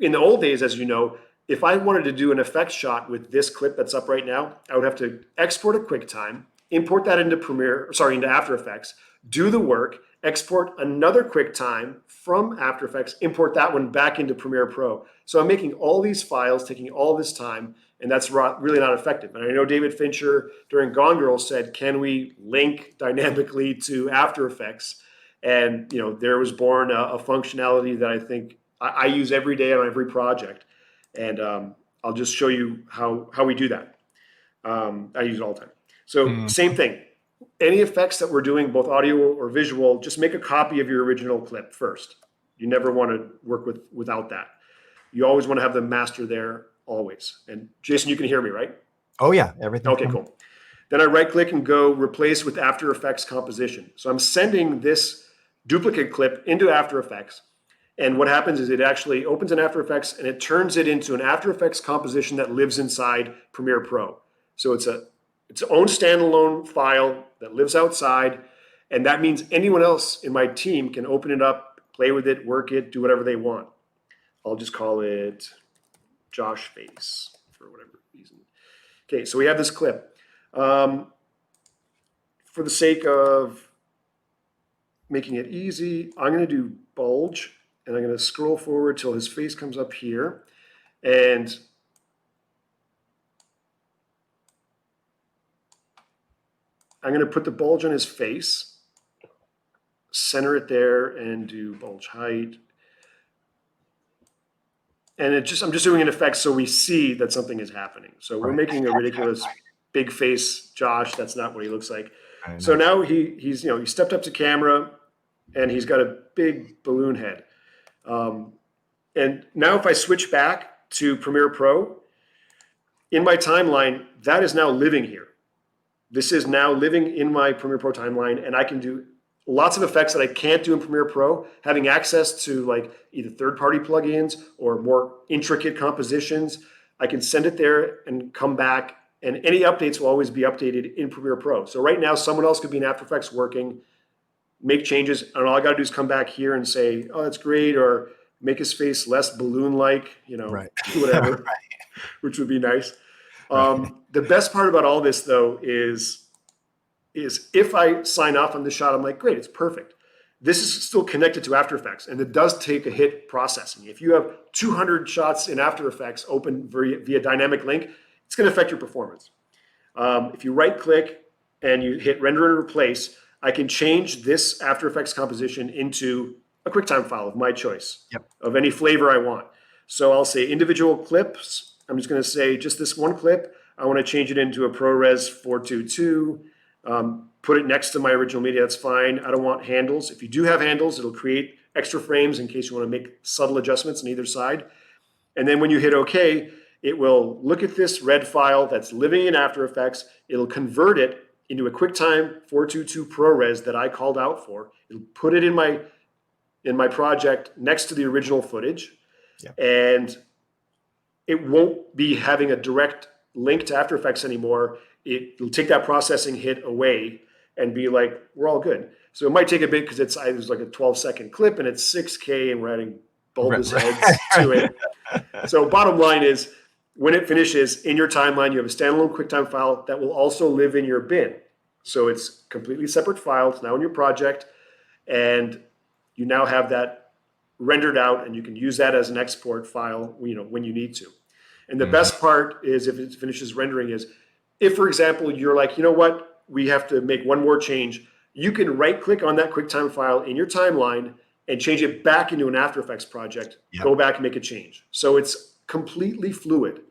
In the old days, as you know, if I wanted to do an effects shot with this clip that's up right now, I would have to export a QuickTime, import that into into After Effects, do the work, export another QuickTime from After Effects, import that one back into Premiere Pro. So I'm making all these files, taking all this time, and that's really not effective. And I know David Fincher during Gone Girl said, can we link dynamically to After Effects? And there was born a functionality that I think I use every day on every project. And I'll just show you how we do that. I use it all the time. So same thing. Any effects that we're doing, both audio or visual, just make a copy of your original clip first. You never want to work without that. You always want to have the master there, always. And Jason, you can hear me, right? Oh yeah, everything. Okay, cool. Then I right-click and go replace with After Effects composition. So I'm sending this duplicate clip into After Effects. And what happens is it actually opens in After Effects and it turns it into an After Effects composition that lives inside Premiere Pro. So it's its own standalone file that lives outside. And that means anyone else in my team can open it up, play with it, work it, do whatever they want. I'll just call it Josh Face for whatever reason. Okay, so we have this clip. For the sake of making it easy, I'm going to do bulge, and I'm going to scroll forward till his face comes up here. And I'm going to put the bulge on his face, center it there, and do bulge height. And I'm just doing an effect so we see that something is happening. So we're making a ridiculous big face Josh. That's not what he looks like. So now he stepped up to camera and he's got a big balloon head. And now if I switch back to Premiere Pro, in my timeline, that is now living here. This is now living in my Premiere Pro timeline, and I can do lots of effects that I can't do in Premiere Pro, having access to like either third-party plugins or more intricate compositions. I can send it there and come back, and any updates will always be updated in Premiere Pro. So right now, someone else could be in After Effects working, make changes, and all I got to do is come back here and say, oh, that's great, or make his face less balloon-like, whatever, which would be nice. The best part about all this, though, is if I sign off on this shot, I'm like, great, it's perfect. This is still connected to After Effects, and it does take a hit processing. If you have 200 shots in After Effects open via dynamic link, it's going to affect your performance. If you right-click and you hit render and replace, I can change this After Effects composition into a QuickTime file of my choice, of any flavor I want. So I'll say individual clips. I'm just going to say just this one clip. I want to change it into a ProRes 422. Put it next to my original media, that's fine. I don't want handles. If you do have handles, it'll create extra frames in case you want to make subtle adjustments on either side. And then when you hit OK, it will look at this red file that's living in After Effects. It'll convert it into a QuickTime 422 ProRes that I called out for. It'll put it in my project next to the original footage. And it won't be having a direct link to After Effects anymore. It'll take that processing hit away and be like, we're all good. So it might take a bit because there's like a 12-second clip and it's 6K and we're adding bulbous heads to it. So bottom line is, when it finishes in your timeline, you have a standalone QuickTime file that will also live in your bin. So it's completely separate file. It's now in your project, and you now have that rendered out, and you can use that as an export file, when you need to. And the best part is, if it finishes rendering, is if, for example, you're like, you know what, we have to make one more change, you can right-click on that QuickTime file in your timeline and change it back into an After Effects project, go back and make a change. So it's completely fluid.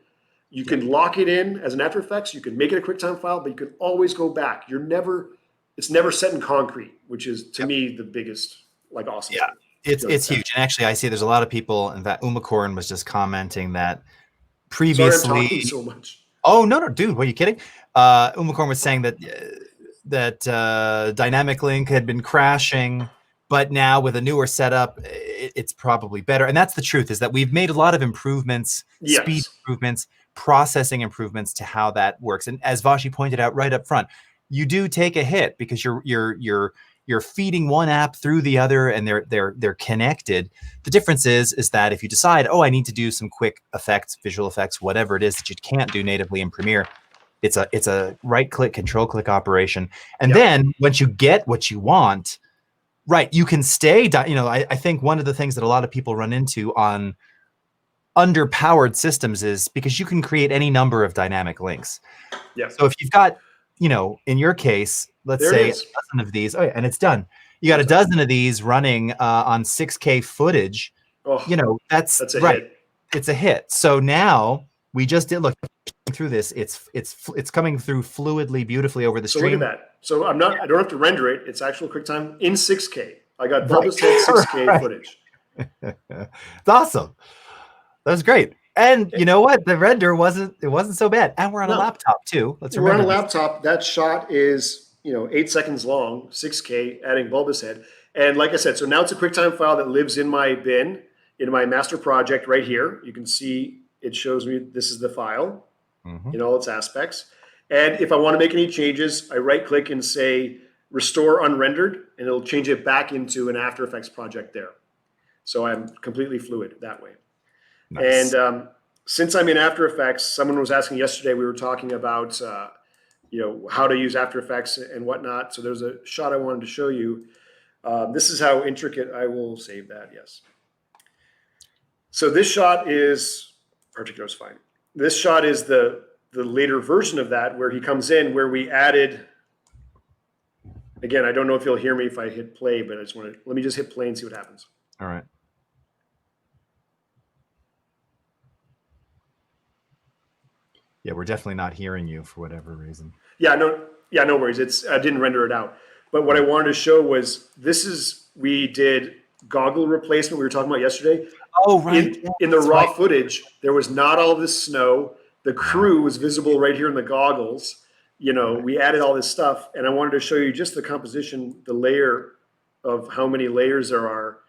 You can lock it in as an After Effects, you can make it a QuickTime file, but you can always go back. It's never set in concrete, which is, to me, the biggest, awesome thing. It's huge. And actually, I see there's a lot of people. In fact, Umacorn was just commenting that Sorry, I'm previously. talking so much. Oh no, dude, what are you kidding? Umacorn was saying that Dynamic Link had been crashing, but now with a newer setup, it's probably better. And that's the truth, is that we've made a lot of improvements, speed Yes. improvements, processing improvements to how that works. And as Vashi pointed out right up front, you do take a hit because you're feeding one app through the other, and they're connected. The difference is that if you decide, oh, I need to do some quick effects, visual effects, whatever it is that you can't do natively in Premiere, it's a right click, control click operation. And then once you get what you want, right, you can stay. I think one of the things that a lot of people run into on underpowered systems is because you can create any number of dynamic links. Yeah. So if you've got, in your case, let's say a dozen of these, and it's done. You got a dozen of these running on 6K footage. Oh, that's a right. hit. It's a hit. So now we just did look through this. It's coming through fluidly, beautifully over the stream. So look at that. So I don't have to render it. It's actual QuickTime in 6K. I got bulbous head 6K footage. It's awesome. That was great. And you know what? The render wasn't so bad. And we're on a laptop too. We're on a laptop. That shot is 8 seconds long, 6K, adding bulbous head. And like I said, so now it's a QuickTime file that lives in my bin, in my master project right here. You can see it shows me this is the file in all its aspects. And if I want to make any changes, I right click and say restore unrendered, and it'll change it back into an After Effects project there. So I'm completely fluid that way. Nice. And since I'm in After Effects, someone was asking yesterday, we were talking about how to use After Effects and whatnot. So there's a shot I wanted to show you. This is how intricate. I will save that, yes. So this shot is, particular is fine. This shot is the later version of that, where he comes in, where we added, again, I don't know if you'll hear me if I hit play, but let me just hit play and see what happens. All right. Yeah, we're definitely not hearing you for whatever reason. Yeah, no worries. I didn't render it out. But what I wanted to show was we did goggle replacement we were talking about yesterday. Oh, right. In the raw footage, there was not all of this snow. The crew was visible right here in the goggles. We added all this stuff, and I wanted to show you just the composition, the layer of how many layers there are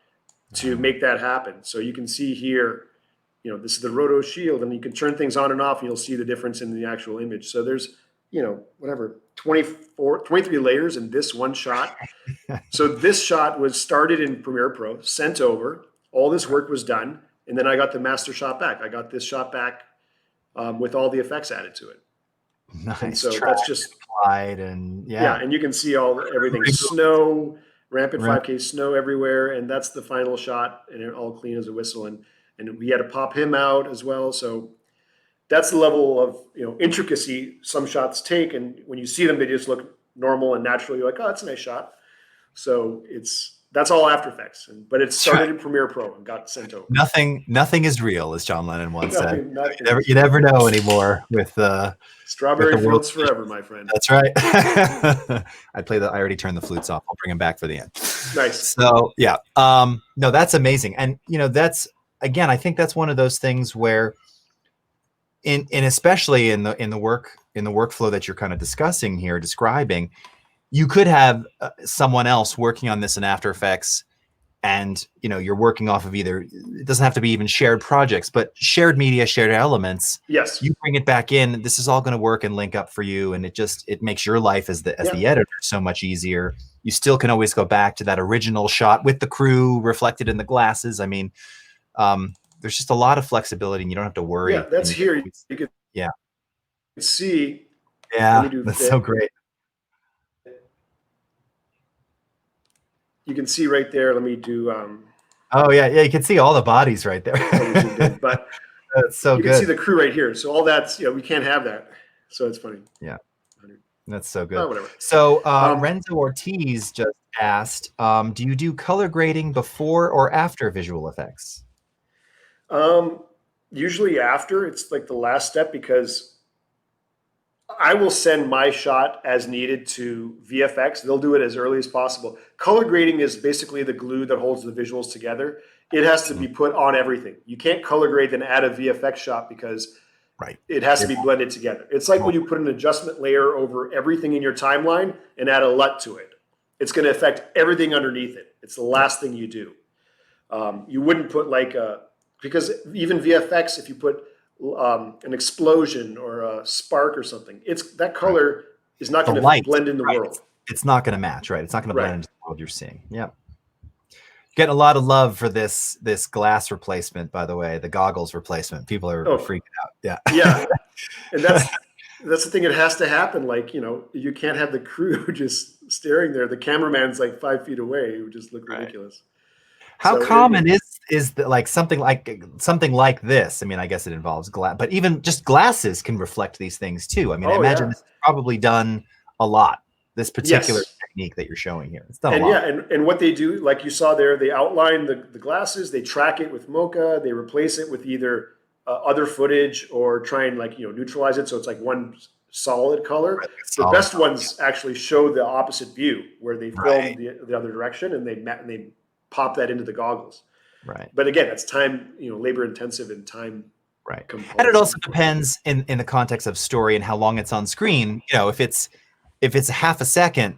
to make that happen. So you can see here, this is the roto shield, and you can turn things on and off, and you'll see the difference in the actual image. So there's, 23 layers in this one shot. So this shot was started in Premiere Pro, sent over, all this work was done, and then I got the master shot back. I got this shot back with all the effects added to it. Nice. And so that's just applied, and and you can see everything, snow, rampant 5K snow everywhere, and that's the final shot, and it all clean as a whistle. And we had to pop him out as well. So that's the level of intricacy some shots take, and when you see them, they just look normal and natural. You're like, oh, that's a nice shot. So that's all After Effects, but it started in Premiere Pro and got sent over. Nothing is real, as John Lennon once said. You never know anymore with strawberry fields forever, my friend. That's right. I already turned the flutes off. I'll bring them back for the end. Nice. So yeah, no, that's amazing, and that's, again, I think that's one of those things where, especially in the workflow that you're kind of describing, you could have someone else working on this in After Effects, and you're working off of either, it doesn't have to be even shared projects, but shared media, shared elements. Yes. You bring it back in, this is all going to work and link up for you, and it makes your life as the editor so much easier. You still can always go back to that original shot with the crew reflected in the glasses. I mean, there's just a lot of flexibility, and you don't have to worry. Yeah, that's here. You can see. Yeah, that's so great. You can see right there. Let me do. Oh yeah, you can see all the bodies right there. But that's so good. You can see the crew right here. So all that's we can't have that. So it's funny. Yeah, that's so good. Oh, whatever. So Renzo Ortiz just asked, do you do color grading before or after visual effects? Usually after. It's like the last step, because I will send my shot as needed to VFX. They'll do it as early as possible. Color grading is basically the glue that holds the visuals together. It has to be put on everything. You can't color grade then add a VFX shot because it has to be blended together. It's like when you put an adjustment layer over everything in your timeline and add a LUT to it. It's going to affect everything underneath it. It's the last thing you do. You wouldn't put like because even VFX, if you put an explosion or a spark or something, that color is not going to blend in the world. It's not going to match, right? It's not going to blend into the world you're seeing. Yep. Getting a lot of love for this glass replacement, by the way, the goggles replacement. People are freaking out. Yeah. Yeah. And that's the thing. It has to happen. Like, you can't have the crew just staring there. The cameraman's like 5 feet away. It would just look ridiculous. How common is that, like something like this? I mean, I guess it involves glass, but even just glasses can reflect these things too. I mean, I imagine this is probably done a lot. This particular technique that you're showing here, it's done a lot. Yeah, and what they do, like you saw there, they outline the glasses, they track it with Mocha, they replace it with either other footage or try and neutralize it so it's like one solid color. The best ones actually show the opposite view where they film the other direction and they pop that into the goggles. Right. But again, that's time, labor intensive and time. Right. And it also depends in the context of story and how long it's on screen. If it's a half a second,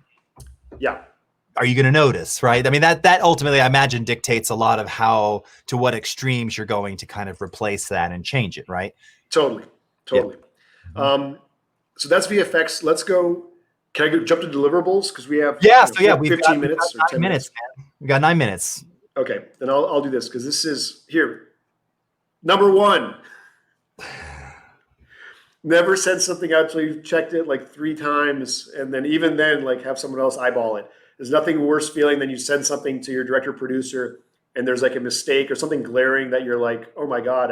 are you going to notice, right? I mean, that ultimately, I imagine, dictates a lot of to what extremes you're going to kind of replace that and change it, right? Totally. Yeah. So that's VFX. Let's go. Can I jump to deliverables? Because we have we've 15 minutes or 10 minutes. Man. We got 9 minutes. Okay, then I'll do this because this is here. Number 1. Never send something out till you've checked it like 3 times, and then even then, like have someone else eyeball it. There's nothing worse feeling than you send something to your director producer and there's like a mistake or something glaring that you're like, oh my God,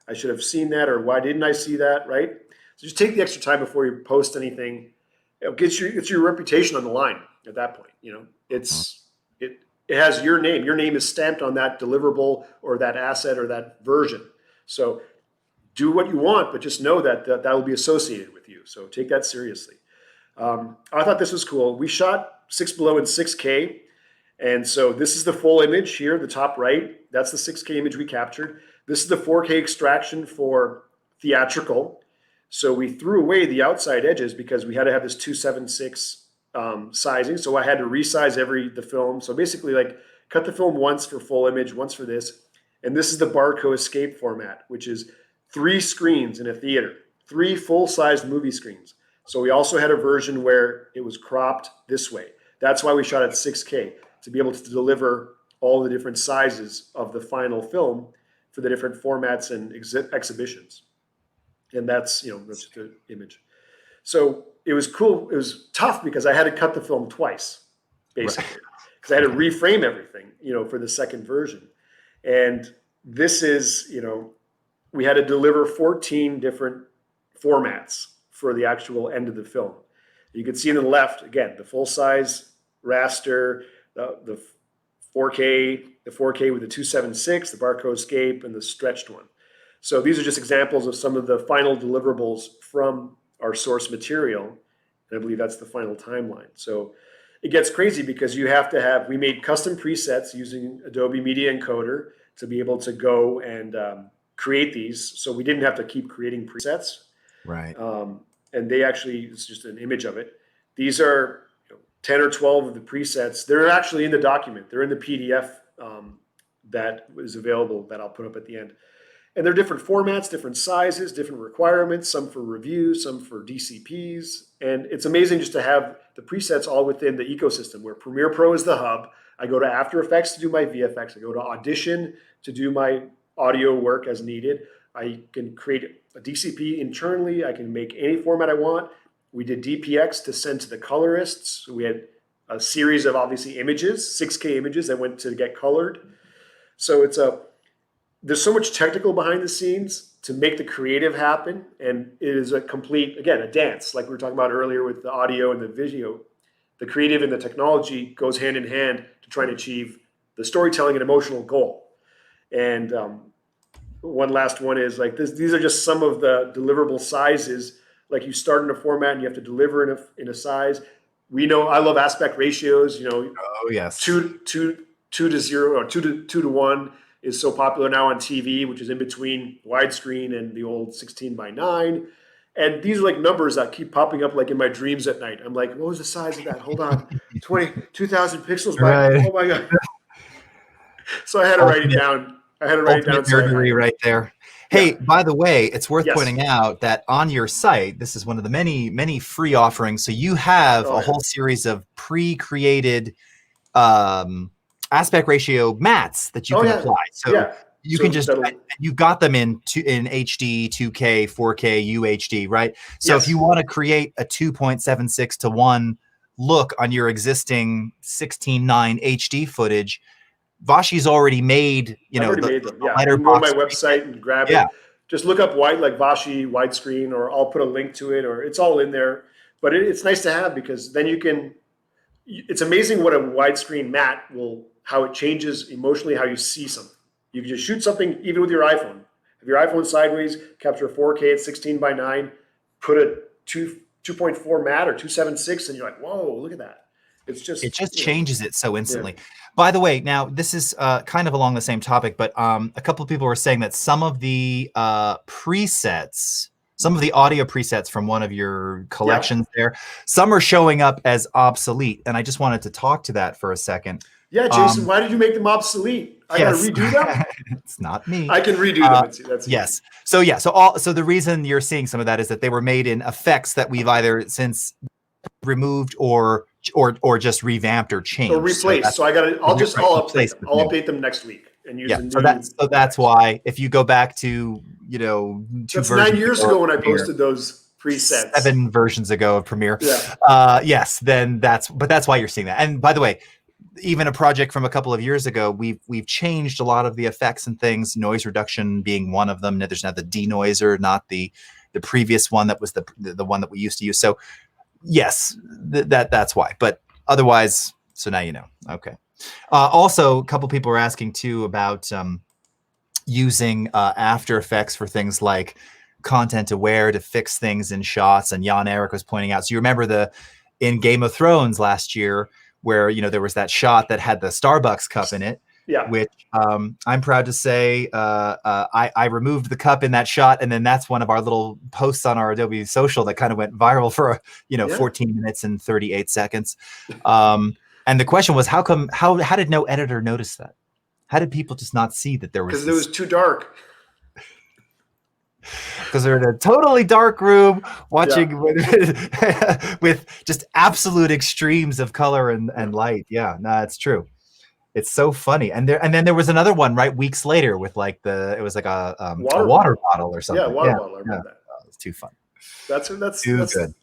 I should have seen that, or why didn't I see that, right? So just take the extra time before you post anything. It's your reputation on the line at that point. It has your name. Your name is stamped on that deliverable or that asset or that version. So do what you want, but just know that will be associated with you. So take that seriously. I thought this was cool. We shot 6 below in 6K. And so this is the full image here, the top right. That's the 6K image we captured. This is the 4K extraction for theatrical. So we threw away the outside edges because we had to have this 276 sizing. So I had to resize the film. So basically like cut the film once for full image, once for this. And this is the Barco escape format, which is 3 screens in a theater, 3 full-sized movie screens. So we also had a version where it was cropped this way. That's why we shot at 6K, to be able to deliver all the different sizes of the final film for the different formats and exhibitions. And that's the image. So it was cool. It was tough because I had to cut the film twice, basically, because I had to reframe everything, for the second version. And this is, we had to deliver 14 different formats for the actual end of the film. You can see on the left, again, the full-size raster, the 4K with the 276, the Barco escape, and the stretched one. So these are just examples of some of the final deliverables from our source material. And I believe that's the final timeline. So it gets crazy because we made custom presets using Adobe Media Encoder to be able to go and create these. So we didn't have to keep creating presets. Right. And it's just an image of it. These are 10 or 12 of the presets. They're actually in the document. They're in the PDF that is available that I'll put up at the end. And they're different formats, different sizes, different requirements, some for review, some for DCPs. And it's amazing just to have the presets all within the ecosystem where Premiere Pro is the hub. I go to After Effects to do my VFX. I go to Audition to do my audio work as needed. I can create a DCP internally. I can make any format I want. We did DPX to send to the colorists. We had a series of obviously images, 6K images that went to get colored. So there's so much technical behind the scenes to make the creative happen. And it is a complete, again, a dance, like we were talking about earlier with the audio and the video. The creative and the technology goes hand in hand to try and achieve the storytelling and emotional goal. And one last one is like this. These are just some of the deliverable sizes like you start in a format and you have to deliver in a size. We know I love aspect ratios. You know, Oh yes, 2:0 or 2:1 is so popular now on TV, which is in between widescreen and the old 16:9. And these are like numbers that keep popping up like in my dreams at night. I'm like, what was the size of that? Hold on, 2,000 pixels by, right. oh my God. So I had to write it down. I had to write it down. Ultimate nerdery right there. Hey, Yeah. by the way, it's worth Yes. pointing out that on your site, this is one of the many free offerings. So you have a whole series of pre-created aspect ratio mats that you can apply. So you can just, you got them in HD, 2K, 4K, UHD, right? So if you want to create a 2.76 to 1 look on your existing 16:9 HD footage, Vashi's already made, you know, made them. the You can go on my website and grab it. Just look up like Vashi widescreen, or I'll put a link to it, or it's all in there. But it's nice to have, because then you can, it's amazing what a widescreen mat will, how it changes emotionally how you see something. You can just shoot something even with your iPhone. Have your iPhone sideways, capture 4K at 16:9, put a 2.4 mat or 276, and you're like, whoa, look at that. It just changes it so instantly. By the way, now this is kind of along the same topic, but a couple of people were saying that some of the presets, some of the audio presets from one of your collections there, some are showing up as obsolete. And I just wanted to talk to that for a second. Yeah, Jason, why did you make them obsolete? I gotta redo them? It's not me. I can redo them. That's yes. Easy. So the reason you're seeing some of that is that they were made in effects that we've either since removed or just revamped or changed or replaced. So I'll update them next week and use the new. So that's why if you go back to, you know, that's 9 years ago when I posted those presets, 7 versions ago of Premiere. Yes, then that's why you're seeing that. And by the way, even a project from a couple of years ago, we've changed a lot of the effects and things, noise reduction being one of them. There's now the denoiser, not the previous one that was the one that we used to use. So yes, that's why. But otherwise, so now you know. Okay. Also, a couple people are asking too about using After Effects for things like content aware to fix things in shots. And Jan Erik was pointing out. So you remember in Game of Thrones last year, where, you know, there was that shot that had the Starbucks cup in it. Yeah. Which I'm proud to say I removed the cup in that shot, and then that's one of our little posts on our Adobe social that kind of went viral for 14 minutes and 38 seconds. And the question was, how did no editor notice that? How did people just not see that there was? Because it was too dark. Because they're in a totally dark room watching with just absolute extremes of color and light. Yeah, no, it's true. It's so funny. And then there was another one right weeks later with like it was like a water bottle or something. Yeah, water bottle. I remember that. Oh, it's too fun. That's good.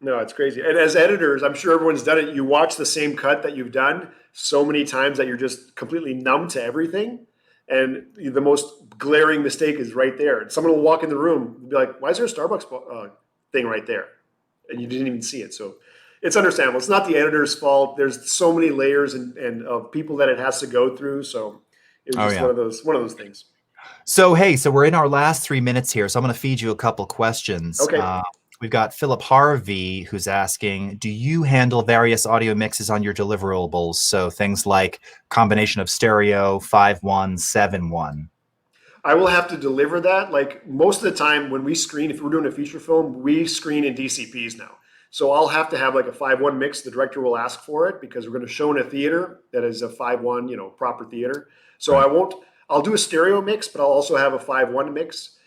No, it's crazy. And as editors, I'm sure everyone's done it. You watch the same cut that you've done so many times that you're just completely numb to everything. And the most glaring mistake is right there. And someone will walk in the room and be like, why is there a Starbucks thing right there? And you didn't even see it. So it's understandable. It's not the editor's fault. There's so many layers and of people that it has to go through. So it was just one of those things. So, hey, we're in our last 3 minutes here. So I'm going to feed you a couple questions. Okay. We've got Philip Harvey who's asking, do you handle various audio mixes on your deliverables? So things like combination of stereo, 5.1, 7.1. I will have to deliver that. Like most of the time when we screen, if we're doing a feature film, we screen in DCPs now. So I'll have to have like a 5.1 mix. The director will ask for it because we're going to show in a theater that is a 5.1, proper theater. So I'll do a stereo mix, but I'll also have a 5.1 mix.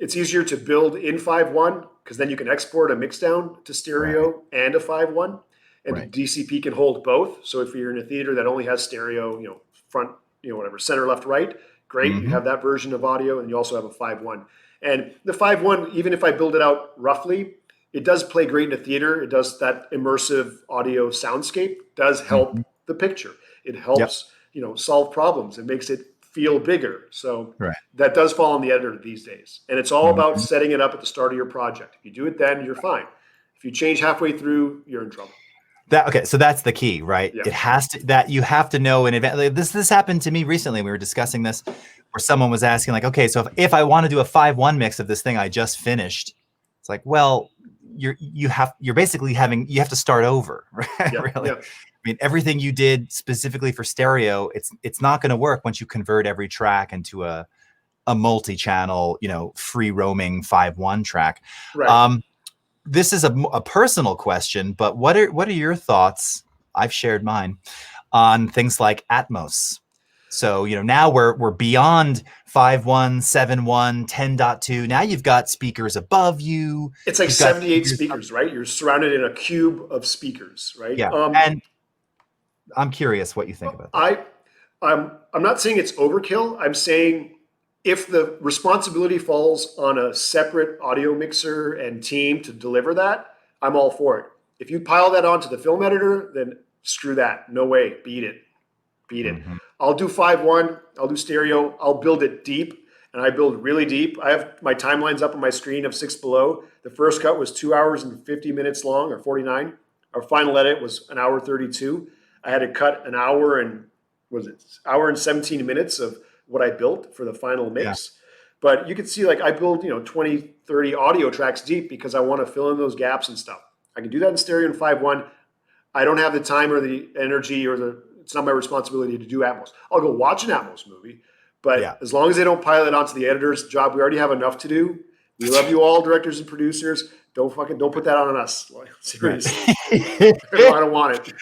It's easier to build in 5.1 because then you can export a mix down to stereo and a 5.1, and DCP can hold both. So if you're in a theater that only has stereo, front, whatever, center, left, right, great. You have that version of audio, and you also have a 5.1. And the 5.1, even if I build it out roughly, it does play great in a theater. It does that immersive audio soundscape, does help the picture. It helps, solve problems. It makes it feel bigger. So that does fall on the editor these days. And it's all about setting it up at the start of your project. If you do it then, you're fine. If you change halfway through, you're in trouble. So that's the key, right? Yeah. It has to, that you have to know in advance. Like this happened to me recently. We were discussing this where someone was asking like, okay, so if I want to do a 5.1 mix of this thing I just finished, It's like, well, you're basically you have to start over, right? Yeah, Really. yeah. I mean, everything you did specifically for stereo, it's not going to work once you convert every track into a multi-channel, free roaming 5.1 track. Right. This is a personal question, but what are your thoughts? I've shared mine on things like Atmos. So, now we're beyond 5.1, 7.1, 10.2. Now you've got speakers above you. It's like You've got 78 speakers, right? You're surrounded in a cube of speakers, right? Yeah. And I'm curious what you think about that. I'm not saying it's overkill. I'm saying if the responsibility falls on a separate audio mixer and team to deliver that, I'm all for it. If you pile that onto the film editor, then screw that. No way. Beat it. Mm-hmm. I'll do 5.1. I'll do stereo. I'll build it deep, and I build really deep. I have my timelines up on my screen of 6 Below. The first cut was 2 hours and 50 minutes long, or 49. Our final edit was an hour 32. I had to cut an hour and hour and 17 minutes of what I built for the final mix. Yeah. But you can see, like, I build 20, 30 audio tracks deep because I want to fill in those gaps and stuff. I can do that in stereo in 5.1. I don't have the time or the energy it's not my responsibility to do Atmos. I'll go watch an Atmos movie, but as long as they don't pile it onto the editor's job, we already have enough to do. We love you all, directors and producers. Don't put that on us. Seriously. I don't want it.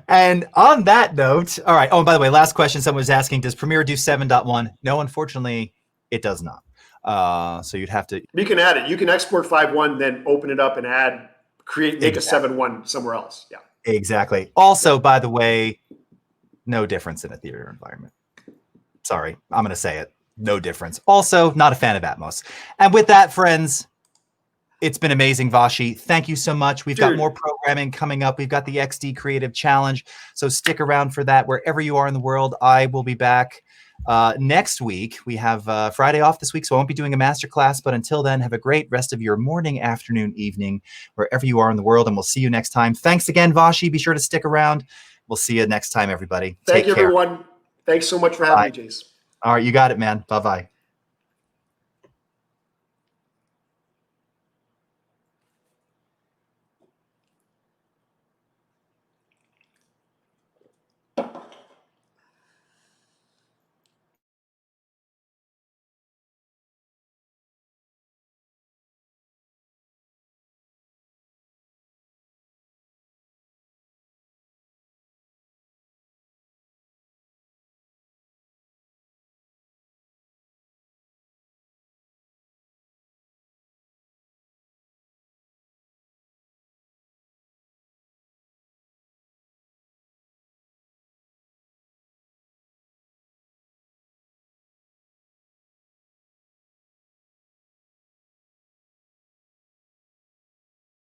And on that note, all right. Oh, and by the way, last question. Someone was asking, does Premiere do 7.1? No, unfortunately, it does not. So you'd have to. You can add it. You can export 5.1, then open it up and make a 7.1 somewhere else. Yeah. Exactly. Also, by the way, no difference in a theater environment. Sorry, I'm going to say it. No difference. Also, not a fan of Atmos. And with that, friends, it's been amazing, Vashi. Thank you so much. We've got more programming coming up. We've got the XD Creative Challenge. So stick around for that. Wherever you are in the world, I will be back next week. We have Friday off this week, so I won't be doing a masterclass. But until then, have a great rest of your morning, afternoon, evening, wherever you are in the world. And we'll see you next time. Thanks again, Vashi. Be sure to stick around. We'll see you next time, everybody. Thank you, everyone. Thanks so much for having me, Jace. All right, you got it, man. Bye-bye.